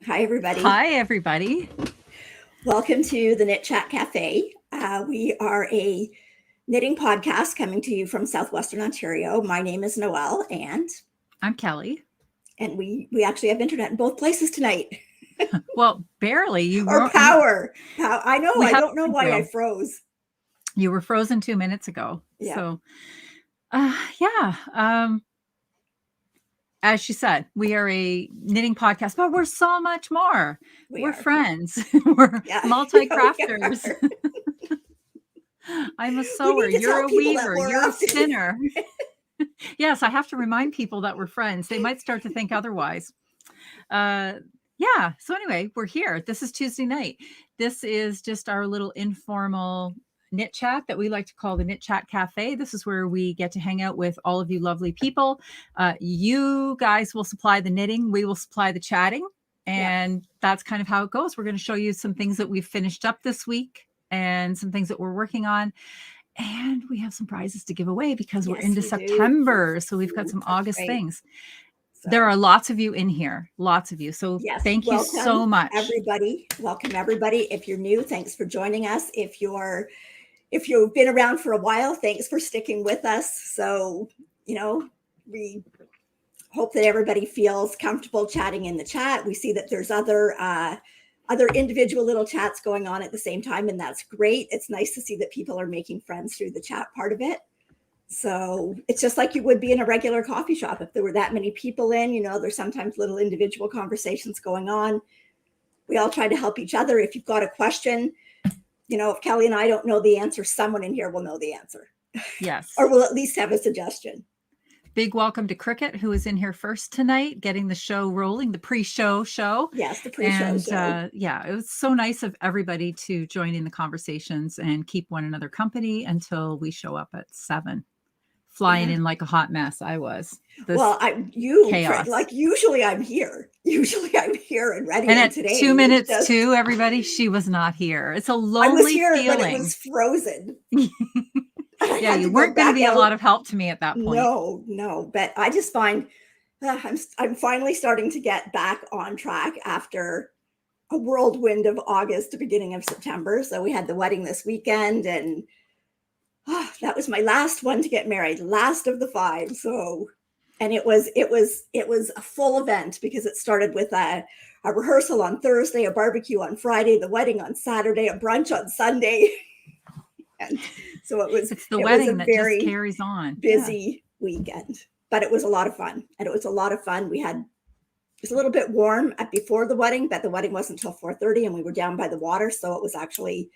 Hi, everybody. Hi, everybody. Welcome to the Knit Chat Cafe. We are a knitting podcast coming to you from Southwestern Ontario. My name is Noelle, and I'm Kelly. we actually have internet in both places tonight. Well, barely. You Or were. power. I know. We I have don't know why I you. froze. You were frozen 2 minutes ago. Yeah. So, yeah. As she said, we are a knitting podcast, but we're so much more. We're friends. We're multi-crafters. I'm a We sewer. need to You're tell a people that weaver. more You're a often. spinner. Yes, I have to remind people that we're friends. They might start to think otherwise. Yeah. So anyway, we're here. This is Tuesday night. This is just our little informal knit chat that we like to call the Knit Chat Cafe. This is where we get to hang out with all of you lovely people. You guys will supply the knitting. We will supply the chatting. And that's kind of how it goes. We're going to show you some things that we've finished up this week and some things that we're working on. And we have some prizes to give away because we're into September. So we've got some August things. There are lots of you in here, lots of you. So thank you so much. Everybody. Welcome, everybody. If you're new, thanks for joining us. If you've been around for a while, thanks for sticking with us. So, we hope that everybody feels comfortable chatting in the chat. We see that there's other individual little chats going on at the same time, and that's great. It's nice to see that people are making friends through the chat part of it. So it's just like you would be in a regular coffee shop. If there were that many people in, there's sometimes little individual conversations going on. We all try to help each other. If you've got a question, if Kelly and I don't know the answer, someone in here will know the answer. Yes. Or we'll at least have a suggestion. Big welcome to Cricket, who is in here first tonight, getting the show rolling, the pre-show show. Yes, the pre-show show. Yeah, it was so nice of everybody to join in the conversations and keep one another company until we show up at 7. Flying in like a hot mess, I was. Chaos. Like usually I'm here. And ready. And at today, 2 minutes to everybody, she was not here. It's a lonely I was here feeling. when it was frozen. Yeah, you weren't going to be a lot of help to me at that point. No. But I just find I'm finally starting to get back on track after a whirlwind of August to beginning of September. So we had the wedding this weekend, and that was my last one to get married, last of the 5. So, and it was a full event because it started with a rehearsal on Thursday, a barbecue on Friday, the wedding on Saturday, a brunch on Sunday. And so it's the wedding that just carries on. Busy weekend, but it was a lot of fun. And it was a lot of fun. It was a little bit warm before the wedding, but the wedding wasn't until 4:30 and we were down by the water. So it was actually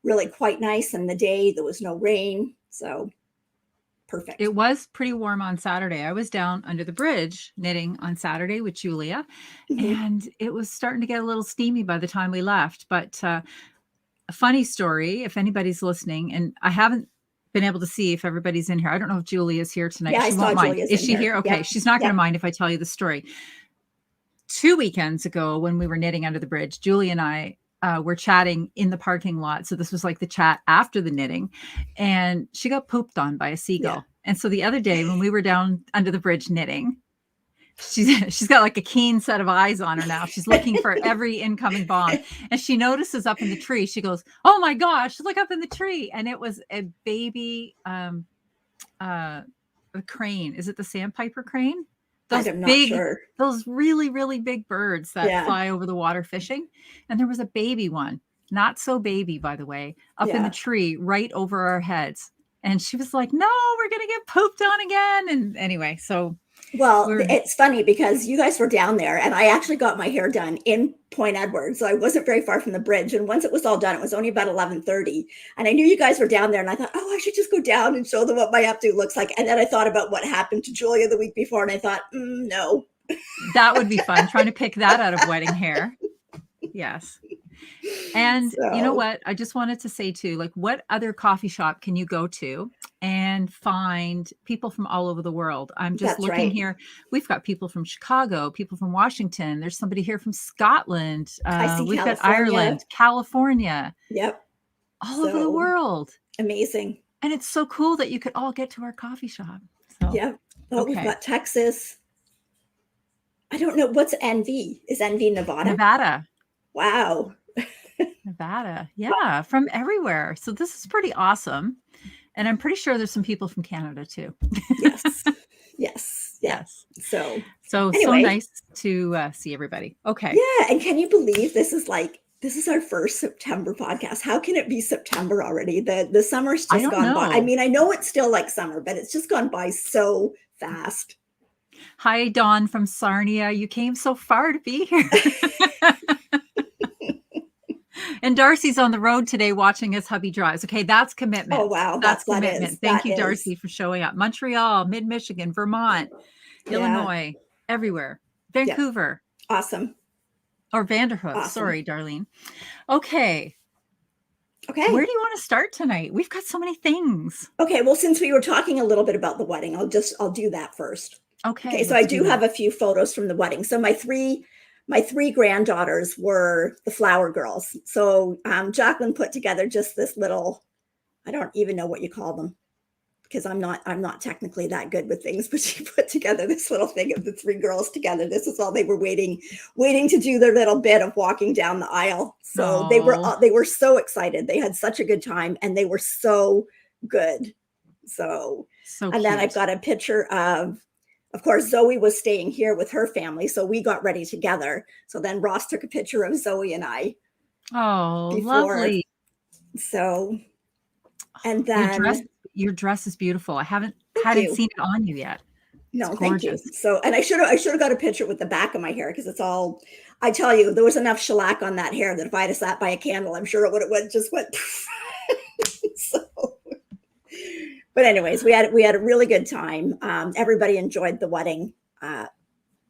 really quite nice. And the day there was no rain. So perfect. It was pretty warm on Saturday. I was down under the bridge knitting on Saturday with Julia, and it was starting to get a little steamy by the time we left. But a funny story, if anybody's listening, and I haven't been able to see if everybody's in here. I don't know if Julie is here tonight. Yeah, she won't mind. Is she here? Okay. Yep. She's not going to mind if I tell you the story. 2 weekends ago when we were knitting under the bridge, Julie and I were chatting in the parking lot. So this was like the chat after the knitting, and she got pooped on by a seagull. Yeah. And so the other day when we were down under the bridge knitting, she's got like a keen set of eyes on her now. She's looking for every incoming bomb, and she notices up in the tree. She goes, "Oh my gosh, look up in the tree!" And it was a baby a crane. Is it the sandpiper crane? I'm not sure. Those really, really big birds that fly over the water fishing. And there was a baby one, not so baby, by the way, up in the tree right over our heads. And she was like, "No, we're going to get pooped on again." And anyway, so. Well, it's funny because you guys were down there and I actually got my hair done in Point Edward. So I wasn't very far from the bridge. And once it was all done, it was only about 11:30. And I knew you guys were down there and I thought, I should just go down and show them what my updo looks like. And then I thought about what happened to Julia the week before. And I thought, no. That would be fun, trying to pick that out of wedding hair. Yes. And you know what? I just wanted to say too, like, what other coffee shop can you go to and find people from all over the world? I'm just looking here. We've got people from Chicago, people from Washington. There's somebody here from Scotland. We've got Ireland, California. Yep. All over the world. Amazing. And it's so cool that you could all get to our coffee shop. So, We've got Texas. I don't know. What's NV? Is NV Nevada? Nevada. Wow. Nevada. Yeah, from everywhere. So this is pretty awesome. And I'm pretty sure there's some people from Canada too. Yes. Yes. Yeah. Yes. So So nice to see everybody. Okay. Yeah. And can you believe this is our first September podcast? How can it be September already? The summer's just gone by. I mean, I know it's still like summer, but it's just gone by so fast. Hi, Dawn from Sarnia. You came so far to be here. And Darcy's on the road today watching as hubby drives. Okay, that's commitment. Oh, wow. That's commitment. Thank you, Darcy, for showing up. Montreal, mid-Michigan, Vermont, Illinois, everywhere. Vancouver. Yeah. Awesome. Or Vanderhoof. Awesome. Sorry, Darlene. Okay. Where do you want to start tonight? We've got so many things. Okay. Well, since we were talking a little bit about the wedding, I'll do that first. Okay. So I do have a few photos from the wedding. So my three granddaughters were the flower girls. So Jacqueline put together just this little, I don't even know what you call them, because I'm not technically that good with things, but she put together this little thing of the three girls together. This is all they were waiting to do their little bit of walking down the aisle. So they were so excited. They had such a good time and they were so good. So and cute. Then I've got a picture of course, Zoe was staying here with her family. So we got ready together. So then Ross took a picture of Zoe and I. Oh, lovely. So, and then your dress is beautiful. I hadn't seen it on you yet. No, thank you. So, and I should have got a picture with the back of my hair because it's all, I tell you, there was enough shellac on that hair that if I had sat by a candle, I'm sure it would have just went. So, but anyways, we had a really good time. Everybody enjoyed the wedding.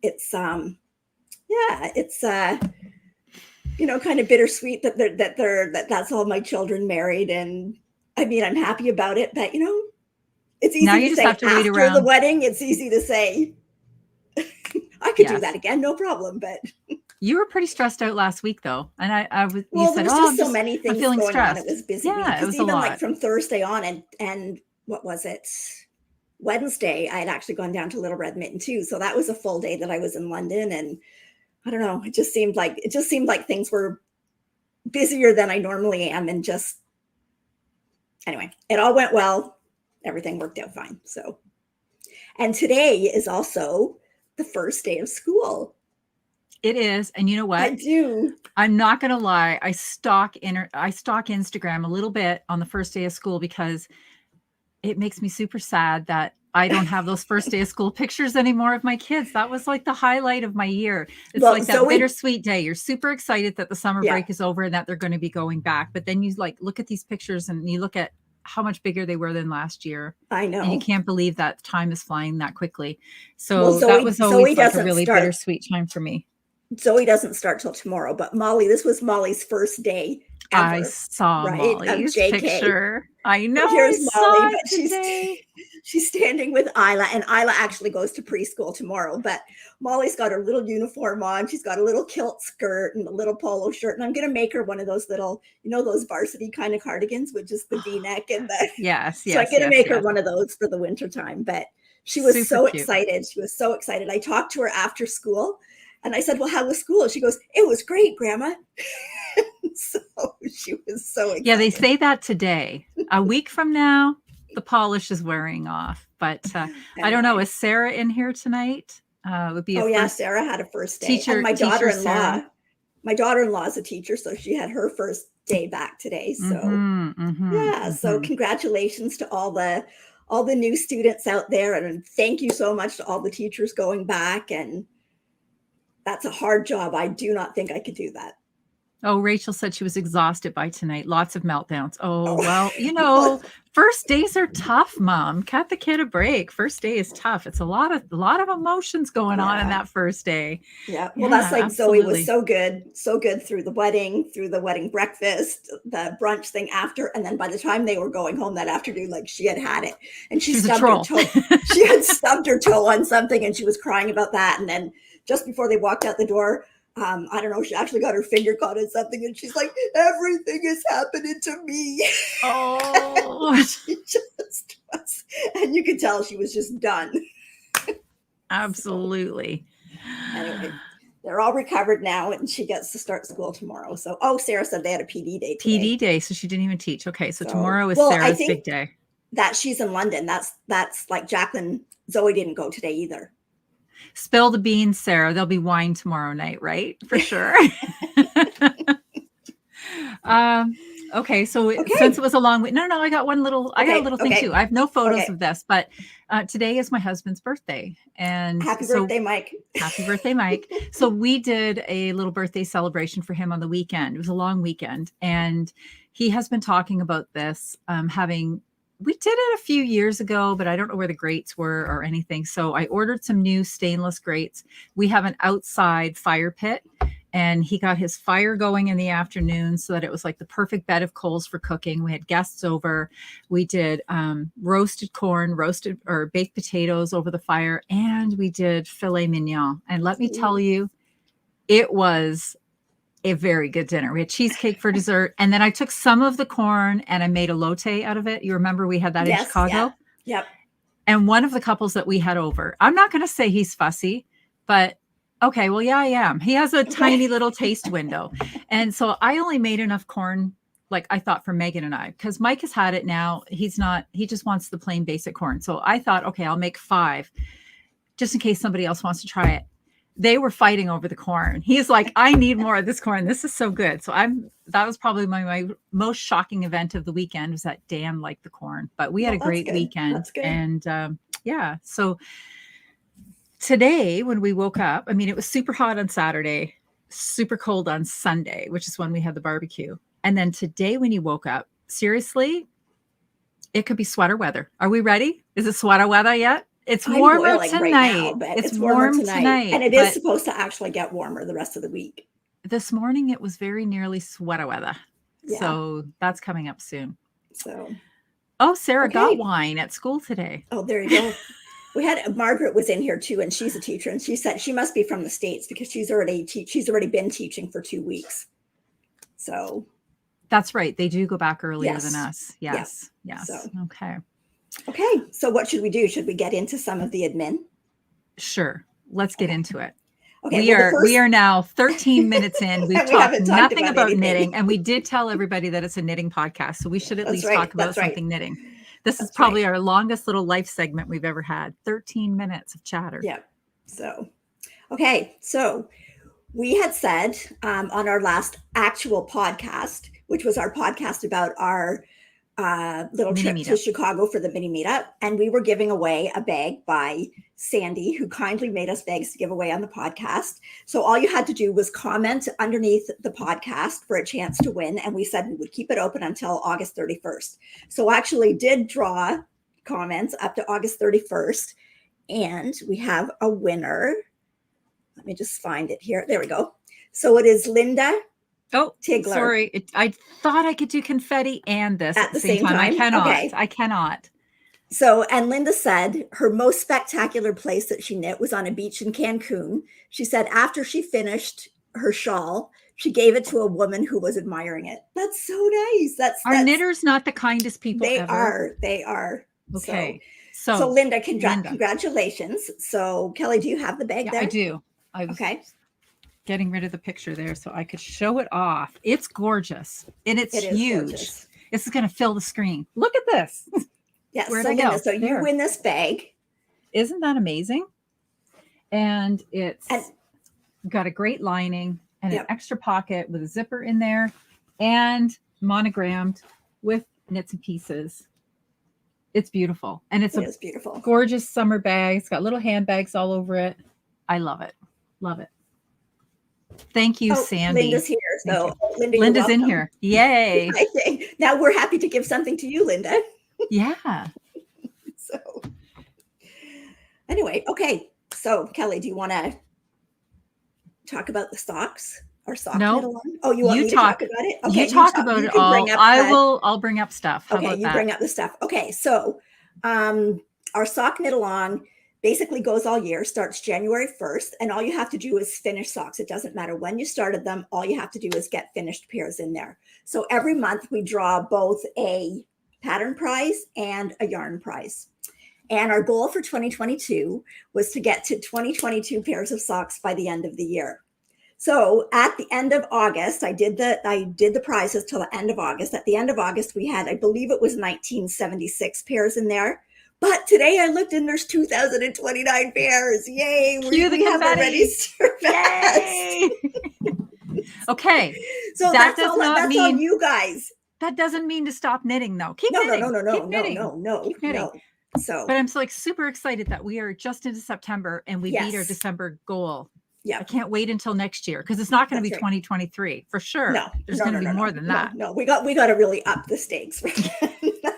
It's kind of bittersweet that that's all my children married, and I mean, I'm happy about it, but it's easy to say after the wedding. It's easy to say I could do that again, no problem. But you were pretty stressed out last week, though, and there was just so many things going on. It was busy. Yeah, it was even a lot. Like from Thursday on, and what was it? Wednesday, I had actually gone down to Little Red Mitten too, so that was a full day that I was in London, and I don't know. It just seemed like things were busier than I normally am, and just anyway, it all went well. Everything worked out fine. So, and today is also the first day of school. It is, and you know what? I do. I'm not going to lie. I stalk Instagram a little bit on the first day of school because it makes me super sad that I don't have those first day of school pictures anymore of my kids. That was like the highlight of my year. It's like that bittersweet day. You're super excited that the summer break is over and that they're going to be going back. But then you look at these pictures and you look at how much bigger they were than last year. I know. And you can't believe that time is flying that quickly. So that was always like a really bittersweet time for me. Zoe doesn't start till tomorrow, but this was Molly's first day ever. I saw Molly's picture. I know. Here's Molly, but she's standing with Isla, and Isla actually goes to preschool tomorrow. But Molly's got her little uniform on. She's got a little kilt skirt and a little polo shirt, and I'm going to make her one of those little, those varsity kind of cardigans with just the V-neck and the. Yes. So I'm going to make her one of those for the winter time. But she was so excited. She was so excited. I talked to her after school. And I said, well, how was school? She goes, it was great, Grandma. So she was so excited. Yeah, they say that today. A week from now, the polish is wearing off. But I don't know. Is Sarah in here tonight? Would be. Sarah had a first day. And my daughter-in-law is a teacher, so she had her first day back today. So so congratulations to all the new students out there, and thank you so much to all the teachers going back. And that's a hard job. I do not think I could do that. Oh, Rachel said she was exhausted by tonight. Lots of meltdowns. Oh, well, first days are tough, Mom. Cut the kid a break. First day is tough. It's a lot of emotions going on in that first day. Yeah. Well, that's like absolutely. Zoe was so good through the wedding breakfast, the brunch thing after. And then by the time they were going home that afternoon, like she had it, and she stubbed her toe. She had stubbed her toe on something and she was crying about that. And then just before they walked out the door, I don't know, she actually got her finger caught in something and she's like, everything is happening to me. Oh, she just was. And you could tell she was just done. Absolutely. Anyway, they're all recovered now, and she gets to start school tomorrow. So, Sarah said they had a PD day today. PD day, so she didn't even teach. Okay, so So, tomorrow is well, I Sarah's think big day. that she's in London. That's like Jacqueline. Zoe didn't go today either. Spill the beans, Sarah. There'll be wine tomorrow night, right? For sure. Okay, so since it was a long week, no, I got one little, I got a little thing too. I have no photos of this, but today is my husband's birthday, and happy birthday, Mike. Happy birthday, Mike. So we did a little birthday celebration for him on the weekend. It was a long weekend, and he has been talking about this, we did it a few years ago, but I don't know where the grates were or anything. So I ordered some new stainless grates. We have an outside fire pit, and he got his fire going in the afternoon so that it was like the perfect bed of coals for cooking. We had guests over. We did roasted corn, baked potatoes over the fire, and we did filet mignon. And let me tell you, it was a very good dinner. We had cheesecake for dessert, and then I took some of the corn and I made elote out of it. You remember we had that in Chicago? Yep. And one of the couples that we had over, I'm not going to say he's fussy, but okay, well, yeah, I am. He has a tiny little taste window. And so I only made enough corn, like I thought, for Megan and I, because Mike has had it now. He just wants the plain basic corn. So I thought, okay, I'll make 5 just in case somebody else wants to try it. They were fighting over the corn. He's like, I need more of this corn. This is so good. So that was probably my most shocking event of the weekend, was that Dan liked the corn. But we had a great weekend. That's good. And so today when we woke up, I mean, it was super hot on Saturday, super cold on Sunday, which is when we had the barbecue. And then today when you woke up, seriously, it could be sweater weather. Are we ready? Is it sweater weather yet? It's warmer tonight. Right now, but it's warm tonight. And it is supposed to actually get warmer the rest of the week. This morning, it was very nearly sweater weather. Yeah. So that's coming up soon. So, Sarah got wine at school today. Oh, there you go. We had Margaret was in here too, and she's a teacher, and she said she must be from the States because she's already been teaching for 2 weeks. So that's right. They do go back earlier than us. Yes. So, Okay. So what should we do? Should we get into some of the admin? Sure. Let's get into it. Okay. We are now 13 minutes in. We've talked nothing about knitting, and we did tell everybody that it's a knitting podcast. So we should at least talk about something knitting. This is probably our longest little life segment we've ever had. 13 minutes of chatter. Yeah. So, okay. So we had said on our last actual podcast, which was our podcast about our little trip to Chicago for the mini meetup, and we were giving away a bag by Sandy, who kindly made us bags to give away on the podcast. So all you had to do was comment underneath the podcast for a chance to win, and we said we would keep it open until August 31st. So I actually did draw comments up to August 31st, and we have a winner. Let me just find it here. There we go. So it is Linda. Oh, Tigler. Sorry. I thought I could do confetti and this at the same time. I cannot. Okay. I cannot. So, and Linda said her most spectacular place that she knit was on a beach in Cancun. She said after she finished her shawl, she gave it to a woman who was admiring it. That's so nice. Our knitters not the kindest people ever. They are. Okay. So Linda, congratulations. So Kelly, do you have the bag there? I do. Okay. Getting rid of the picture there so I could show it off. It's gorgeous and it's huge. This is going to fill the screen. Look at this. Yes. So Linda, so you win this bag. Isn't that amazing? And it's got a great lining and an extra pocket with a zipper in there and monogrammed with knits and pieces. It's beautiful. And it is beautiful. Gorgeous summer bag. It's got little handbags all over it. I love it. Love it. Thank you, Sandy. Linda's here. So Linda's in here. Yay. Now we're happy to give something to you, Linda. Yeah. So anyway, okay. So Kelly, do you want to talk about the socks or sock knit along? Oh, you want me to talk about it? Okay, you talk about it all. I'll bring up stuff. How about that? Bring up the stuff. Okay. So our sock knit along basically goes all year, starts January 1st, and all you have to do is finish socks. It doesn't matter when you started them. All you have to do is get finished pairs in there. So every month we draw both a pattern prize and a yarn prize. And our goal for 2022 was to get to 2022 pairs of socks by the end of the year. So at the end of August, I did the prizes till the end of August. At the end of August, we had, I believe it was 1976 pairs in there. But today I looked and there's 2,029 pairs. Yay. We have already surpassed. Yay. Okay. So that's all you guys. That doesn't mean to stop knitting though. Keep No. knitting. Keep knitting. No. So, but I'm like super excited that we are just into September and we beat our December goal. Yeah. I can't wait until next year because it's not going to be 2023 for sure. No, there's going to be more than that. No, we got to really up the stakes for that.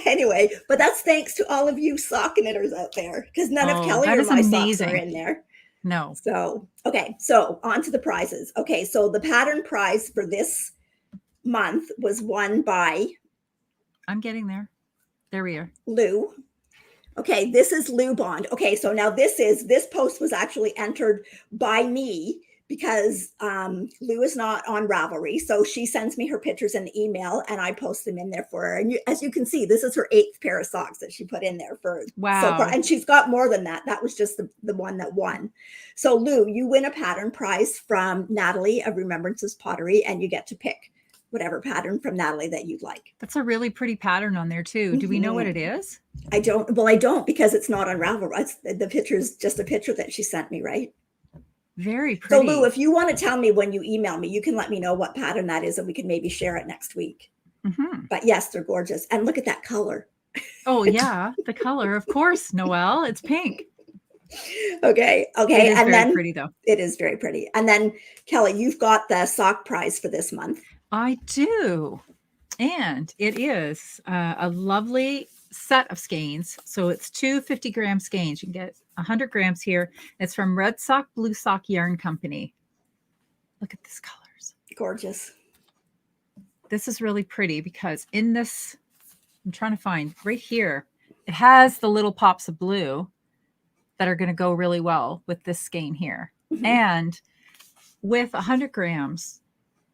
Anyway, but that's thanks to all of you sock knitters out there because none of Kelly or my socks are in there. No. So, okay. So on to the prizes. Okay. So the pattern prize for this month was won by. I'm getting there. There we are. Lou. Okay, this is Lou Bond. Okay, so now this post was actually entered by me because Lou is not on Ravelry. So she sends me her pictures in the email and I post them in there for her. And as you can see, this is her 8th pair of socks that she put in there for so far. And she's got more than that. That was just the one that won. So Lou, you win a pattern prize from Natalie of Remembrances Pottery and you get to pick whatever pattern from Natalie that you'd like. That's a really pretty pattern on there too. Do we know what it is? I don't because it's not on Ravelry. The picture is just a picture that she sent me, right? Very pretty. So Lou, if you want to tell me when you email me, you can let me know what pattern that is and we can maybe share it next week. But yes, they're gorgeous. And look at that color. Oh yeah, the color, of course, Noelle. It's pink. Okay. It is and very pretty though. It is very pretty. And then Kelly, you've got the sock prize for this month. I do. And it is a lovely set of skeins. So it's 2 50-gram skeins. You can get 100 grams here. It's from Red Sock Blue Sock Yarn Company. Look at these colors. Gorgeous. This is really pretty because in this, I'm trying to find right here, it has the little pops of blue that are going to go really well with this skein here. And with 100 grams,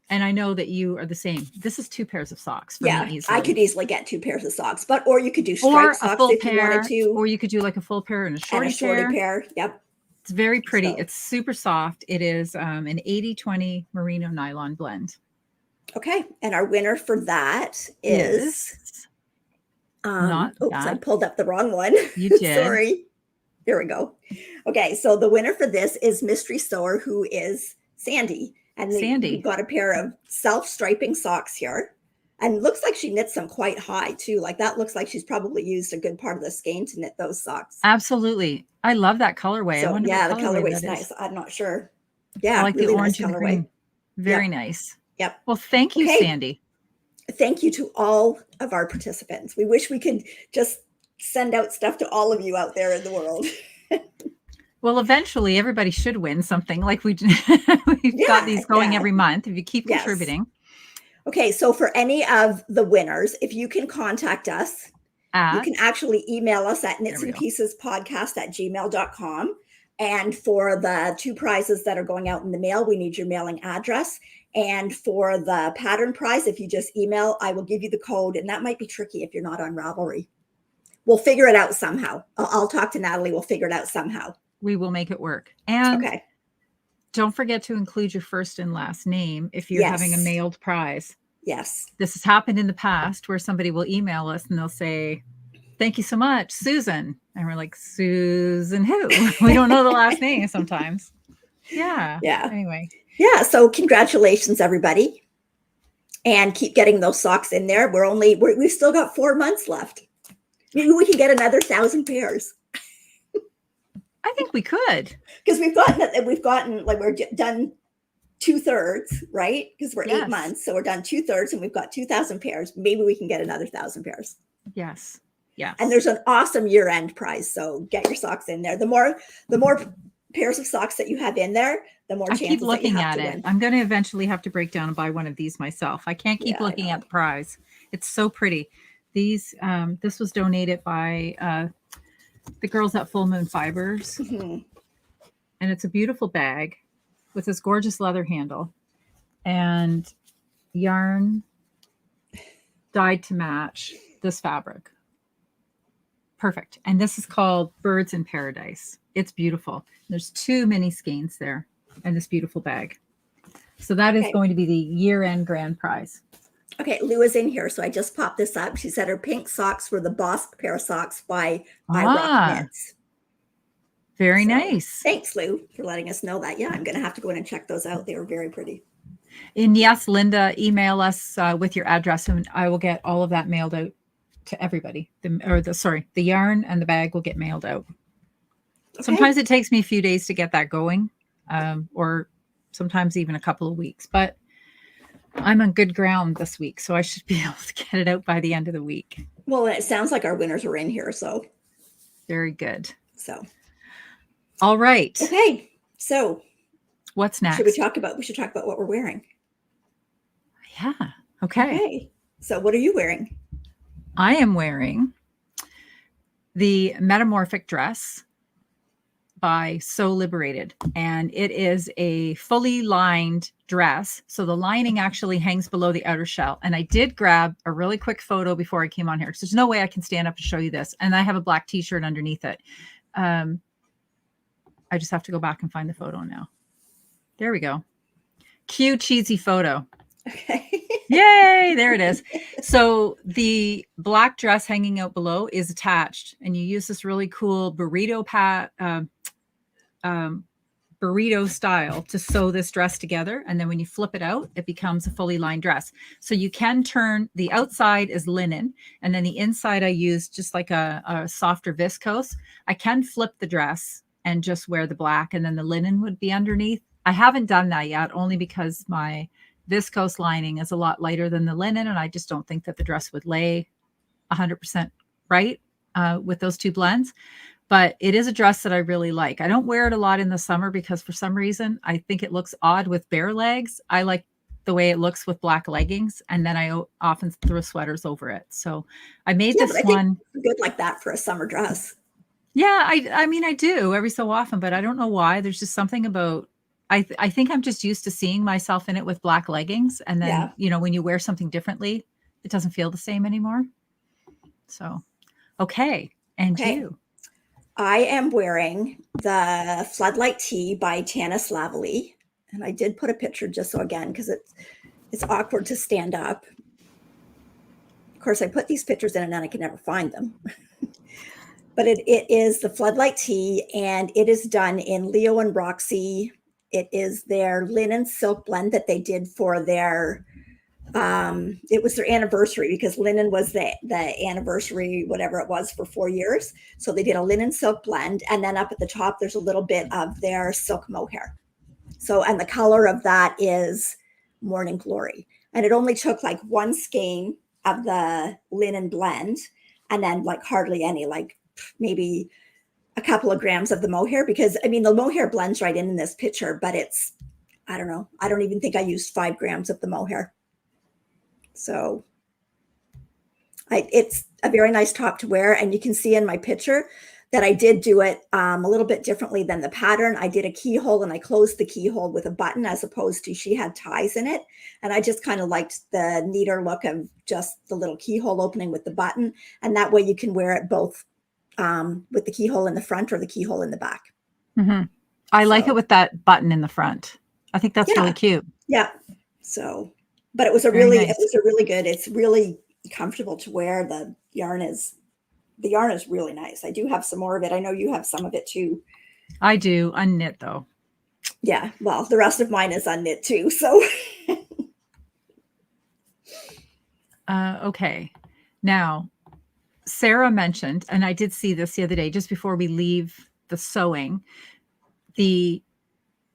and I know that you are the same. This is 2 pairs of socks. For me easily. I could easily get 2 pairs of socks, or you could do striped socks if you wanted to. Or you could do like a full pair and a shorty pair. Yep. It's very pretty. So. It's super soft. It is an 80-20 merino nylon blend. Okay. And our winner for that is not I pulled up the wrong one. You did. Sorry. Here we go. Okay. So the winner for this is Mystery Sewer, who is Sandy. And we got a pair of self-striping socks here. And looks like she knits them quite high too. Like that looks like she's probably used a good part of the skein to knit those socks. Absolutely. I love that colorway. So, the colorway's nice. I'm not sure. Yeah. I like really the orange and green. Very nice. Yep. Well, thank you, Sandy. Thank you to all of our participants. We wish we could just send out stuff to all of you out there in the world. Well, eventually everybody should win something like we've got these going every month if you keep contributing. Okay. So for any of the winners, if you can contact us, you can actually email us at knitsandpiecespodcast@gmail.com. And for the 2 prizes that are going out in the mail, we need your mailing address. And for the pattern prize, if you just email, I will give you the code. And that might be tricky if you're not on Ravelry. We'll figure it out somehow. I'll talk to Natalie. We'll figure it out somehow. We will make it work. And don't forget to include your first and last name if you're having a mailed prize. Yes. This has happened in the past where somebody will email us and they'll say, "Thank you so much, Susan." And we're like, "Susan who?" We don't know the last name sometimes. Yeah. Anyway. Yeah. So congratulations, everybody. And keep getting those socks in there. We've still got 4 months left. Maybe we can get another 1,000 pairs. I think we could. Because we're done 2/3, right? Because we're 8 months. So we're done 2/3 and we've got 2,000 pairs. Maybe we can get another 1,000 pairs. Yes. Yes. And there's an awesome year-end prize. So get your socks in there. The more pairs of socks that you have in there, the more chances I keep looking that you have at to it. win. I'm going to eventually have to break down and buy one of these myself. I can't keep looking at the prize. It's so pretty. These, this was donated by the girls at Full Moon Fibers. And it's a beautiful bag with this gorgeous leather handle and yarn dyed to match this fabric. Perfect. And this is called Birds in Paradise. It's beautiful. There's 2 mini skeins there and this beautiful bag. So that is going to be the year-end grand prize. Okay, Lou is in here, so I just popped this up. She said her pink socks were the Boss pair of socks by Rock Knits. Very nice. Thanks, Lou, for letting us know that. Yeah, I'm going to have to go in and check those out. They were very pretty. And yes, Linda, email us with your address, and I will get all of that mailed out to everybody. The yarn and the bag will get mailed out. Okay. Sometimes it takes me a few days to get that going, or sometimes even a couple of weeks, but I'm on good ground this week, so I should be able to get it out by the end of the week. Well, it sounds like our winners are in here, so. Very good. So. All right. Okay, so. What's next? We should talk about what we're wearing. Yeah, okay. So what are you wearing? I am wearing the Metamorphic dress by So Liberated, and it is a fully lined dress. So the lining actually hangs below the outer shell. And I did grab a really quick photo before I came on here. So there's no way I can stand up and show you this. And I have a black t-shirt underneath it. I just have to go back and find the photo now. There we go. Cute, cheesy photo. Okay. Yay, there it is. So the black dress hanging out below is attached, and you use this really cool burrito style to sew this dress together. And then when you flip it out, it becomes a fully lined dress. So you can turn, the outside is linen, and then the inside I use just like a softer viscose. I can flip the dress and just wear the black, and then the linen would be underneath. I haven't done that yet, only because my viscose lining is a lot lighter than the linen, and I just don't think that the dress would lay 100% right with those 2 blends. But it is a dress that I really like. I don't wear it a lot in the summer because for some reason I think it looks odd with bare legs. I like the way it looks with black leggings, and then I often throw sweaters over it. So I made this one good like that for a summer dress. Yeah, I mean I do every so often, but I don't know why. There's just something about I think I'm just used to seeing myself in it with black leggings. And then, when you wear something differently, it doesn't feel the same anymore. So, okay. And you? I am wearing the Floodlight Tee by Tanis Lavely. And I did put a picture just so again, because it's awkward to stand up. Of course, I put these pictures in and then I can never find them. But it is the Floodlight Tee, and it is done in Leo and Roxy. It is their linen silk blend that they did for their, it was their anniversary, because linen was the anniversary, whatever it was, for 4 years. So they did a linen silk blend. And then up at the top, there's a little bit of their silk mohair. So, and the color of that is Morning Glory. And it only took like 1 skein of the linen blend, and then like hardly any, like maybe a couple of grams of the mohair, because I mean, the mohair blends right in this picture, but it's, I don't know. I don't even think I used 5 grams of the mohair. So it's a very nice top to wear. And you can see in my picture that I did do it a little bit differently than the pattern. I did a keyhole, and I closed the keyhole with a button, as opposed to she had ties in it. And I just kind of liked the neater look of just the little keyhole opening with the button. And that way you can wear it both with the keyhole in the front or the keyhole in the back. Mm-hmm. I like it with that button in the front. I think that's really cute. Yeah. So, but it was a really good, it's really comfortable to wear. The yarn is really nice. I do have some more of it. I know you have some of it too. I do. Unknit though. Yeah. Well, the rest of mine is unknit too. So. Okay. Now, Sarah mentioned, and I did see this the other day, just before we leave the sewing, the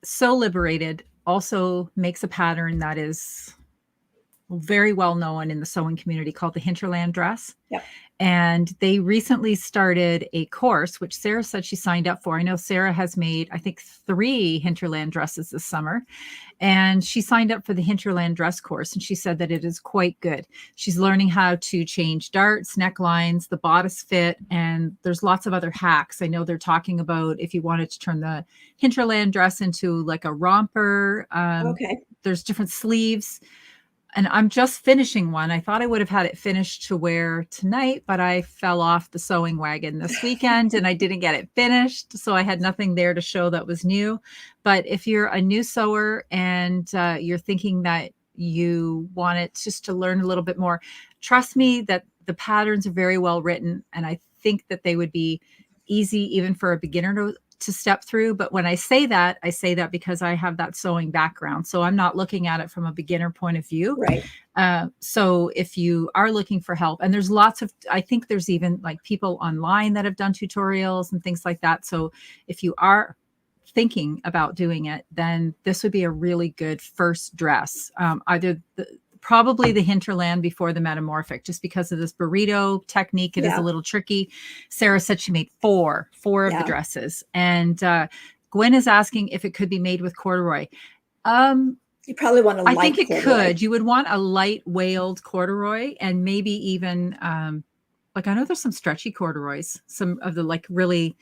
So Liberated also makes a pattern that is very well known in the sewing community called the Hinterland dress. Yep. And they recently started a course, which Sarah said she signed up for. I know Sarah has made, I think, 3 Hinterland dresses this summer. And she signed up for the Hinterland dress course. And she said that it is quite good. She's learning how to change darts, necklines, the bodice fit, and there's lots of other hacks. I know they're talking about if you wanted to turn the Hinterland dress into like a romper. There's different sleeves. and I'm just finishing one. I thought I would have had it finished to wear tonight, but I fell off the sewing wagon this weekend and I didn't get it finished. So I had nothing there to show that was new. But if you're a new sewer and you're thinking that you want it just to learn a little bit more, trust me that the patterns are very well written. And I think that they would be easy even for a beginner to step through. But when I say that because I have that sewing background. So I'm not looking at it from a beginner point of view. Right. So if you are looking for help, and there's lots of, I think there's even like people online that have done tutorials and things like that. So if you are thinking about doing it, then this would be a really good first dress. Probably the hinterland before the metamorphic, just because of this burrito technique. It is a little tricky. Sarah said she made four of the dresses. And Gwen is asking if it could be made with corduroy. You probably want a light I think it corduroy. could. You would want a light wailed corduroy, and maybe even like, I know there's some stretchy corduroys, some of the like really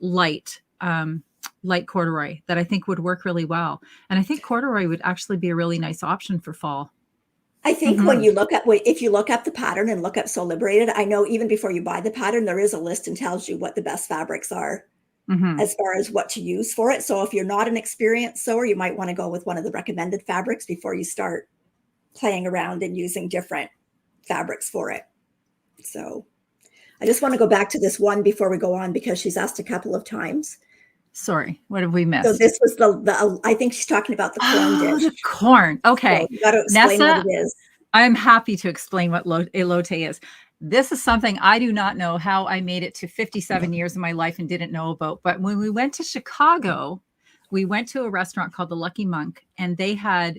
light corduroy that I think would work really well. And I think corduroy would actually be a really nice option for fall. I think when you look at, if you look up the pattern and look up Sew Liberated, I know even before you buy the pattern, there is a list and tells you what the best fabrics are as far as what to use for it. So if you're not an experienced sewer, you might want to go with one of the recommended fabrics before you start playing around and using different fabrics for it. So I just want to go back to this one before we go on, because she's asked a couple of times. Sorry, what have we missed? So this was the I think she's talking about the corn dish. The corn. Okay. So you got to explain Nessa, what it is. I'm happy to explain what elote is. This is something I do not know how I made it to 57 years of my life and didn't know about. But when we went to Chicago, we went to a restaurant called the Lucky Monk, and they had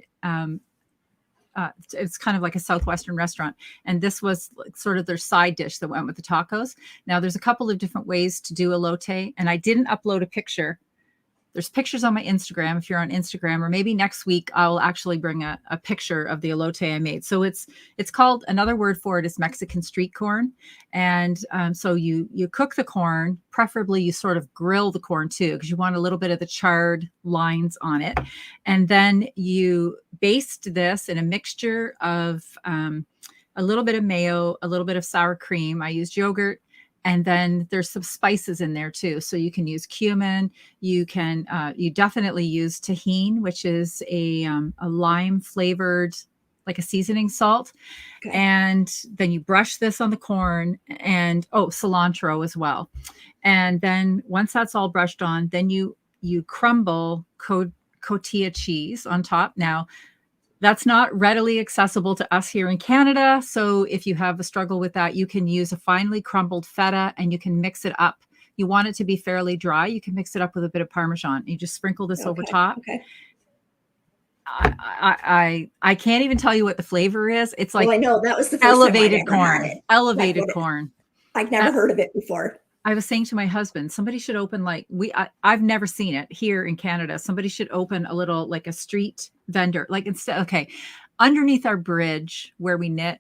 it's kind of like a Southwestern restaurant. And this was sort of their side dish that went with the tacos. Now there's a couple of different ways to do elote, and I didn't upload a picture. There's pictures on my Instagram if you're on Instagram, or maybe next week I'll actually bring a picture of the elote I made. So it's called, another word for it is Mexican street corn. And so you cook the corn, preferably you sort of grill the corn too, because you want a little bit of the charred lines on it. And then you baste this in a mixture of a little bit of mayo, a little bit of sour cream. I used yogurt. And then there's some spices in there too. So you can use cumin. You can, you definitely use tahini, which is a lime flavored, like a seasoning salt. Okay. And then you brush this on the corn, and cilantro as well. And then once that's all brushed on, then you crumble cotija cheese on top. Now, that's not readily accessible to us here in Canada. So if you have a struggle with that, you can use a finely crumbled feta and you can mix it up. You want it to be fairly dry. You can mix it up with a bit of Parmesan. You just sprinkle this over top. Okay. I can't even tell you what the flavor is. It's like, I know that was the first elevated time I ever corn. had it. Elevated corn. I've never heard of it before. I was saying to my husband, somebody should open I've never seen it here in Canada. Somebody should open a little, like a street vendor, like underneath our bridge where we knit,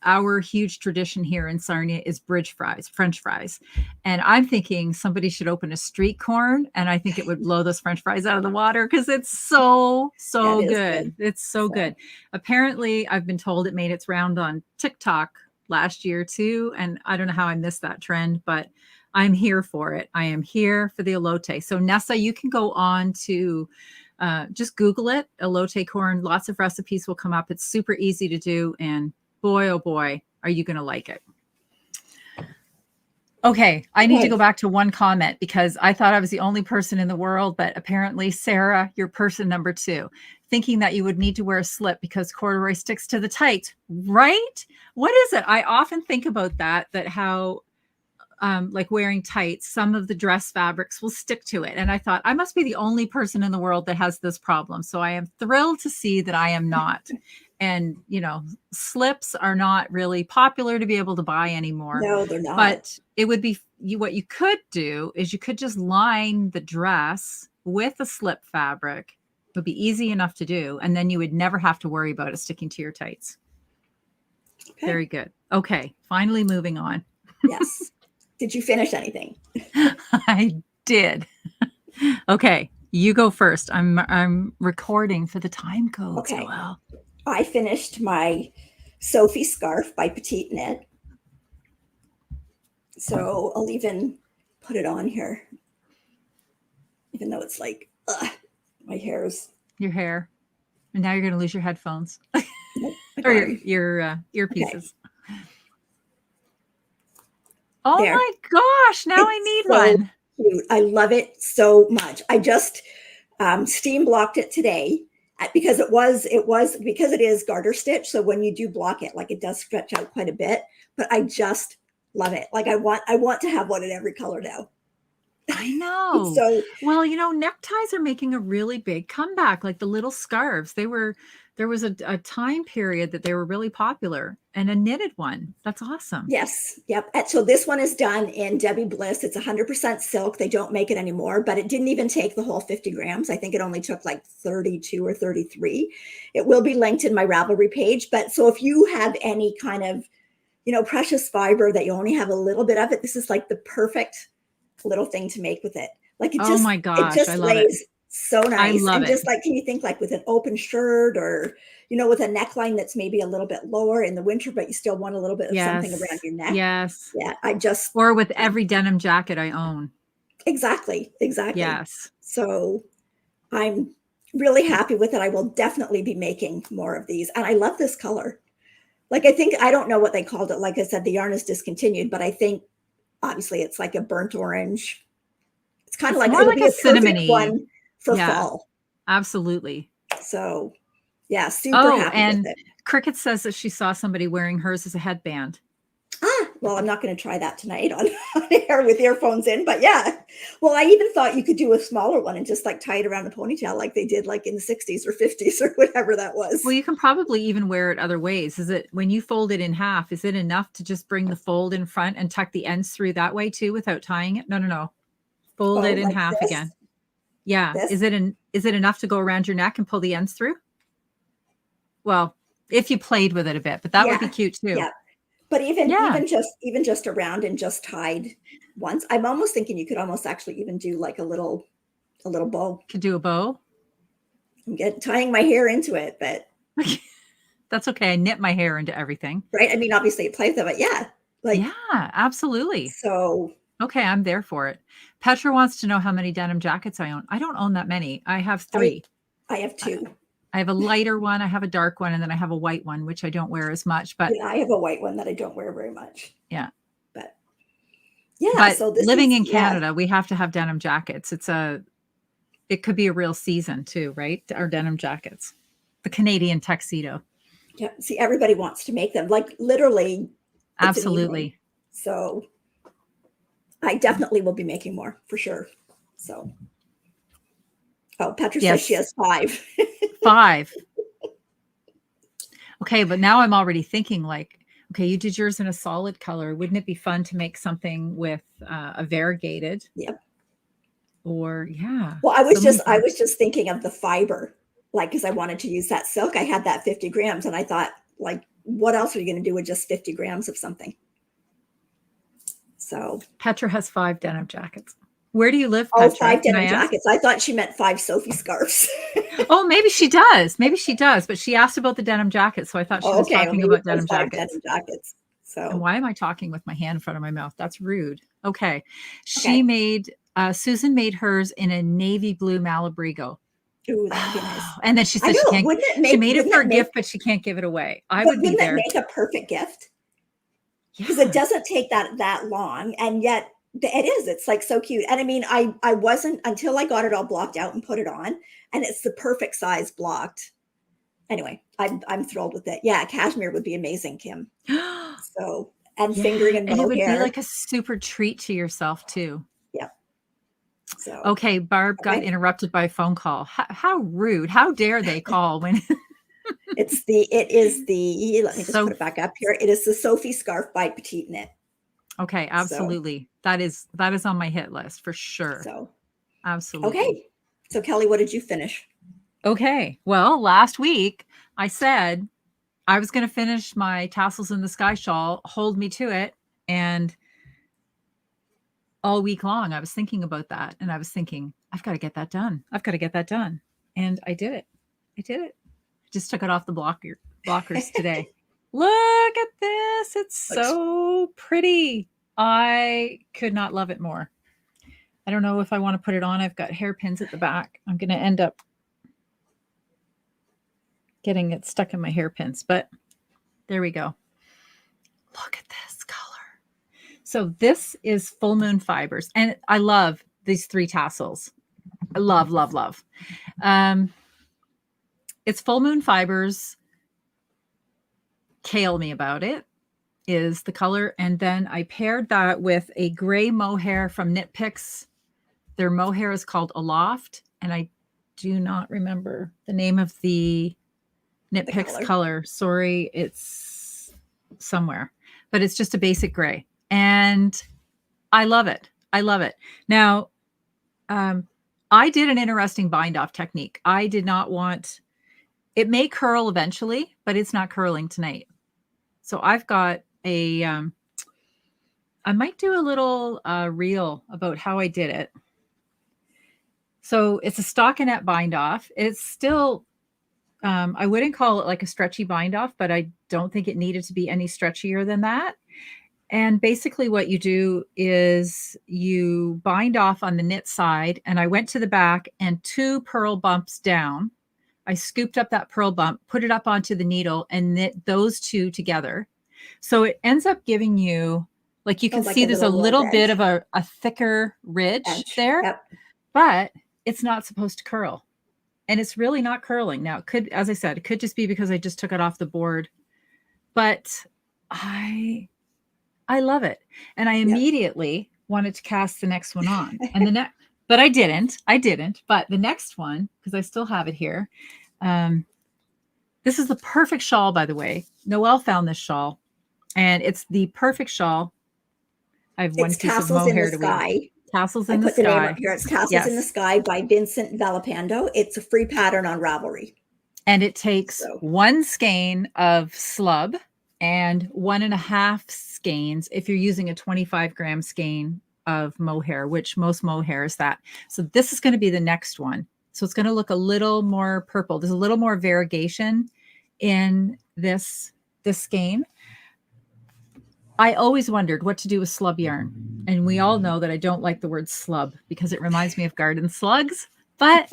our huge tradition here in Sarnia is bridge fries, French fries. And I'm thinking somebody should open a street corn, and I think it would blow those French fries out of the water because it's so good. It's so good. Apparently, I've been told it made its round on TikTok last year too. And I don't know how I missed that trend, but I'm here for it. I am here for the elote. So Nessa, you can go on to just Google it, elote corn. Lots of recipes will come up. It's super easy to do. And boy, oh boy, are you going to like it. Okay, I need to go back to one comment because I thought I was the only person in the world, but apparently, Sarah, you're person number 2, thinking that you would need to wear a slip because corduroy sticks to the tights, right? What is it? I often think about that how like wearing tights, some of the dress fabrics will stick to it. And I thought I must be the only person in the world that has this problem. So I am thrilled to see that I am not. And, slips are not really popular to be able to buy anymore. No, they're not. But it would be, what you could do is you could just line the dress with a slip fabric. It would be easy enough to do. And then you would never have to worry about it sticking to your tights. Okay. Very good. Okay. Finally moving on. Yes. Did you finish anything? I did. Okay. You go first. I'm recording for the time codes. Okay. Well. I finished my Sophie scarf by Petite Knit. So I'll even put it on here, even though it's like, my hair's. Your hair. And now you're going to lose your headphones Nope, or your earpieces. Okay. Oh There. my gosh. Now I need one. Cute. I love it so much. I just steam blocked it today because because it is garter stitch. So when you do block it, like it does stretch out quite a bit, but I just love it. Like I want to have one in every color now. I know. So, well, neckties are making a really big comeback, like the little scarves. There was a time period that they were really popular, and a knitted one. That's awesome. Yes. Yep. And so this one is done in Debbie Bliss. It's 100% silk. They don't make it anymore, but it didn't even take the whole 50 grams. I think it only took like 32 or 33. It will be linked in my Ravelry page. But so if you have any kind of, precious fiber that you only have a little bit of it, this is like the perfect little thing to make with it. Like it just, my gosh, it just I love lays it. so nice. I love and it. Just like, can you think like with an open shirt or, with a neckline that's maybe a little bit lower in the winter, but you still want a little bit of something around your neck. Yes. Yeah. Or with every denim jacket I own. Exactly. Yes. So I'm really happy with it. I will definitely be making more of these. And I love this color. Like, I don't know what they called it. Like I said, the yarn is discontinued, but I think obviously it's like a burnt orange. It's kind of like, more it'll like be a a perfect cinnamony one for fall. Absolutely. So yeah, super happy and with it. Cricket says that she saw somebody wearing hers as a headband. Well, I'm not going to try that tonight on air with earphones in, but yeah. Well, I even thought you could do a smaller one and just like tie it around a ponytail like they did like in the 60s or 50s or whatever that was. Well, you can probably even wear it other ways. Is it when you fold it in half, is it enough to just bring the fold in front and tuck the ends through that way too without tying it? No. Fold it in like half this? again. Yeah. This? Is it enough to go around your neck and pull the ends through? Well, if you played with it a bit, but that would be cute too. Yeah. But even just around and just tied once, I'm almost thinking you could almost actually even do like a little bow. Could do a bow. I'm tying my hair into it, but that's okay. I knit my hair into everything. Right. I mean, obviously it plays with it, yeah. Yeah, absolutely. So okay, I'm there for it. Petra wants to know how many denim jackets I own. I don't own that many. I have 3. I have 2. I have a lighter one, I have a dark one, and then I have a white one, which I don't wear as much. But I have a white one that I don't wear very much. Yeah. But yeah. But so living in Canada, we have to have denim jackets. It could be a real season too, right? Our denim jackets. The Canadian tuxedo. Yeah. See, everybody wants to make them. Like literally. Absolutely. So I definitely will be making more for sure. So Petra says she has 5. 5. Okay, but now I'm already thinking like, okay, you did yours in a solid color. Wouldn't it be fun to make something with a variegated? Yep. Or Well, I was just thinking of the fiber, like, because I wanted to use that silk. I had that 50 grams, and I thought, like, what else are you going to do with just 50 grams of something? So Petra has 5 denim jackets. Where do you live, Petra? 5 denim jackets. I thought she meant 5 Sophie scarves. Oh, maybe she does. But she asked about the denim jacket, so I thought she was talking about denim jackets. So, and why am I talking with my hand in front of my mouth? That's rude. Okay. She made, Susan made hers in a navy blue Malabrigo. Ooh, that'd be nice. And then she said she made it for a gift, but she can't give it away. Wouldn't that make a perfect gift? Because it doesn't take that long, and yet it is. It's like so cute. And I mean, I wasn't until I got it all blocked out and put it on, and it's the perfect size blocked. Anyway, I'm thrilled with it. Yeah, cashmere would be amazing, Kim. So fingering and it would hair. be like a super treat to yourself too. Yeah. So okay, Barb got interrupted by a phone call. How rude! How dare they call when? It is the. Let me just put it back up here. It is the Sophie scarf by Petite Knit. Okay, absolutely. So, that is on my hit list for sure. So absolutely. Okay. So Kelly, what did you finish? Okay. Well, last week I said I was going to finish my Tassels in the Sky shawl, hold me to it. And all week long, I was thinking about that. And I was thinking, I've got to get that done. And I did it. Just took it off the blockers today. Look at this. It's so pretty. I could not love it more. I don't know if I want to put it on. I've got hairpins at the back. I'm going to end up getting it stuck in my hairpins, but there we go. Look at this color. So this is full moon fibers, and I love these 3 tassels. I love, love, love. It's full moon fibers. Kale Me About It is the color. And then I paired that with a gray mohair from Knit Picks. Their mohair is called Aloft, and I do not remember the name of the Knit Picks color. Sorry, it's somewhere, but it's just a basic gray, and I love it. I love it. Now, I did an interesting bind off technique. I did not want, it may curl eventually, but it's not curling tonight. So I've got a, I might do a little reel about how I did it. So it's a stockinette bind off. It's still, I wouldn't call it like a stretchy bind off, but I don't think it needed to be any stretchier than that. And basically what you do is you bind off on the knit side, and I went to the back and 2 purl bumps down. I scooped up that purl bump, put it up onto the needle, and knit those 2 together. So it ends up giving you, like you can see there's a little bit of a thicker ridge there, but it's not supposed to curl. And it's really not curling. Now, it could, as I said, it could just be because I just took it off the board. But I love it. And I immediately wanted to cast the next one on. And the next, but I didn't. But the next one, because I still have it here. This is the perfect shawl, by the way. Noelle found this shawl, and it's the perfect shawl. I have one piece of mohair to weave. Tassels in the Sky. I put the name up here. It's Tassels in the Sky by Vincent Villalpando. It's a free pattern on Ravelry. And it takes 1 skein of slub and 1.5 skeins if you're using a 25-gram skein of mohair, which most mohair is that. So this is going to be the next one. So it's going to look a little more purple. There's a little more variegation in this skein. I always wondered what to do with slub yarn. And we all know that I don't like the word slub because it reminds me of garden slugs, but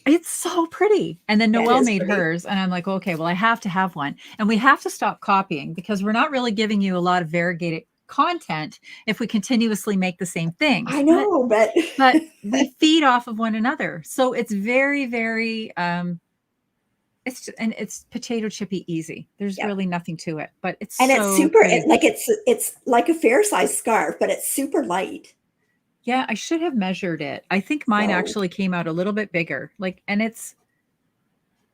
it's so pretty. And then Noelle made hers, and I'm like, okay, well, I have to have one. And we have to stop copying because we're not really giving you a lot of variegated content if we continuously make the same things. I know, but we feed off of one another. So it's very, very, it's potato chippy easy. There's really nothing to it, but it's super it's like a fair size scarf, but it's super light. Yeah, I should have measured it. I think mine actually came out a little bit bigger. And it's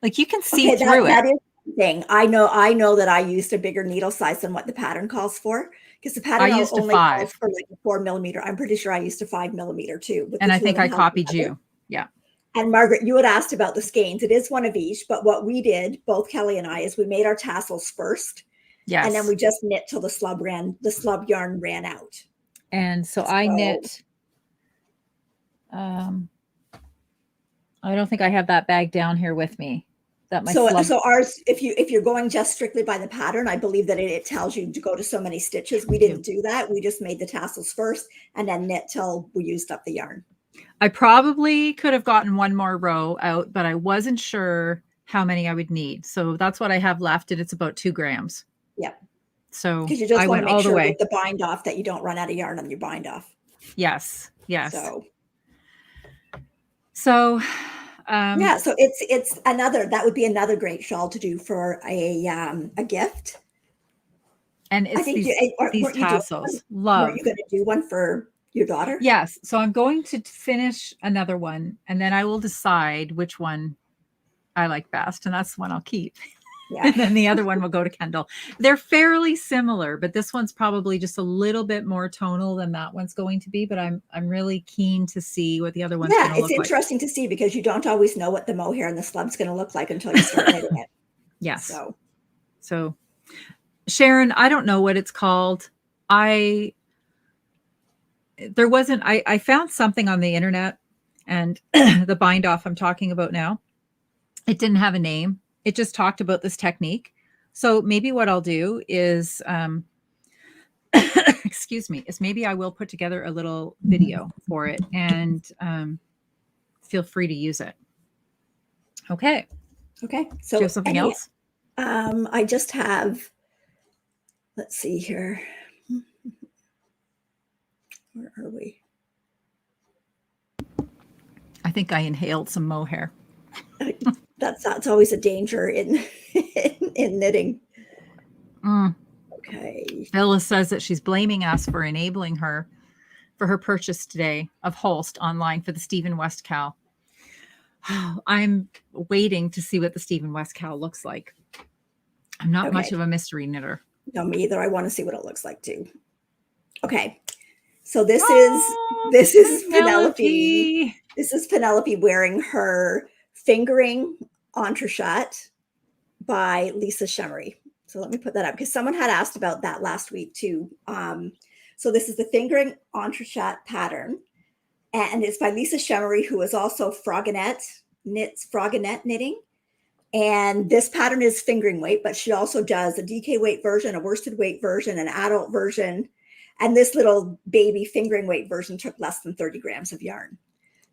like you can see through it. That is the thing. I know that I used a bigger needle size than what the pattern calls for, because the pattern only calls for like a 4 millimeter. I'm pretty sure I used a 5 millimeter too. And I think I copied you. Yeah. And Margaret, you had asked about the skeins. It is one of each, but what we did, both Kelly and I, is we made our tassels first. Yes. And then we just knit till the slub yarn ran out. And so I knit. I don't think I have that bag down here with me. So ours, if you're going just strictly by the pattern, I believe that it tells you to go to so many stitches. We didn't do that. We just made the tassels first and then knit till we used up the yarn. I probably could have gotten one more row out, but I wasn't sure how many I would need. So that's what I have left, and it's about 2 grams. Yeah. So because you just want to make sure with the bind off that you don't run out of yarn on your bind off. Yes. Yes. So it's another, that would be another great shawl to do for a gift. And it's these tassels. Are you going to do one for your daughter? Yes. So I'm going to finish another one, and then I will decide which one I like best, and that's the one I'll keep. Yeah. And then the other one will go to Kendall. They're fairly similar, but this one's probably just a little bit more tonal than that one's going to be. But I'm really keen to see what the other one's going to look like. Yeah, it's interesting to see because you don't always know what the mohair and the slub's going to look like until you start knitting it. Yes. So Sharon, I don't know what it's called. I found something on the internet, and the bind off I'm talking about now. It didn't have a name. It just talked about this technique. So maybe what I'll do is, excuse me, is maybe I will put together a little video for it, and feel free to use it. Okay. Okay. Do So you have something else? I just have, let's see here. Where are we? I think I inhaled some mohair. That's always a danger in in knitting. Mm. Okay. Phyllis says that she's blaming us for enabling her for her purchase today of Holst online for the Stephen West cowl. I'm waiting to see what the Stephen West cowl looks like. I'm not much of a mystery knitter. No, me either. I want to see what it looks like too. Okay. So this is Penelope. This is Penelope wearing her fingering entrechat by Lisa Shemery. So let me put that up because someone had asked about that last week too. So this is the fingering entrechat pattern, and it's by Lisa Shemery, who is also knits Frogginette knitting. And this pattern is fingering weight, but she also does a DK weight version, a worsted weight version, an adult version. And this little baby fingering weight version took less than 30 grams of yarn.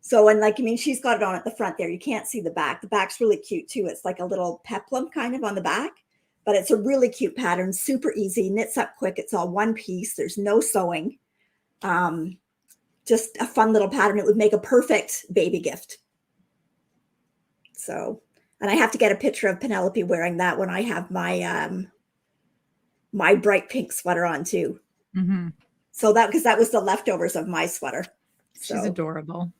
So, and like, I mean, she's got it on at the front there. You can't see the back. The back's really cute too. It's like a little peplum kind of on the back, but it's a really cute pattern, super easy, knits up quick. It's all one piece. There's no sewing. Just a fun little pattern. It would make a perfect baby gift. So, and I have to get a picture of Penelope wearing that when I have my my bright pink sweater on too. Mm-hmm. So because that was the leftovers of my sweater. So. She's adorable.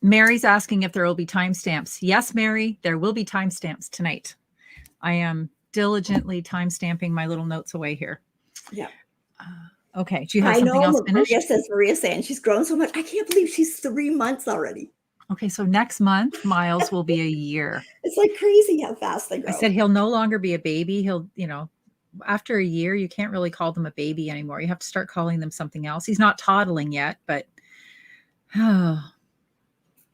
Mary's asking if there will be timestamps. Yes, Mary, there will be timestamps tonight. I am diligently timestamping my little notes away here. Yeah. Okay. Do you have something else finished? Maria saying she's grown so much. I can't believe she's 3 months already. Okay. So next month, Miles will be a year. It's like crazy how fast they grow. I said he'll no longer be a baby. He'll, after a year, you can't really call them a baby anymore. You have to start calling them something else. He's not toddling yet, but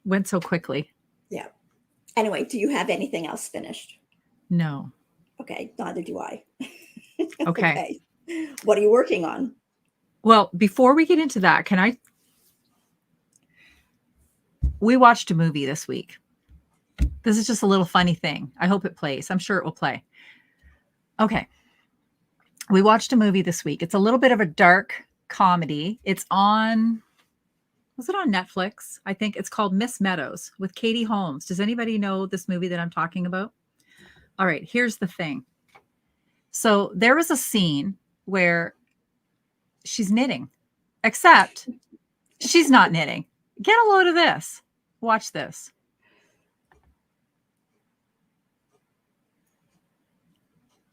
went so quickly. Yeah. Anyway, do you have anything else finished? No. Okay. Neither do I. Okay. What are you working on? Well, before we get into that, we watched a movie this week. This is just a little funny thing. I hope it plays. I'm sure it will play. Okay. We watched a movie this week. It's a little bit of a dark comedy. Was it on Netflix? I think it's called Miss Meadows with Katie Holmes. Does anybody know this movie that I'm talking about? All right, here's the thing. So there was a scene where she's knitting, except she's not knitting. Get a load of this. Watch this.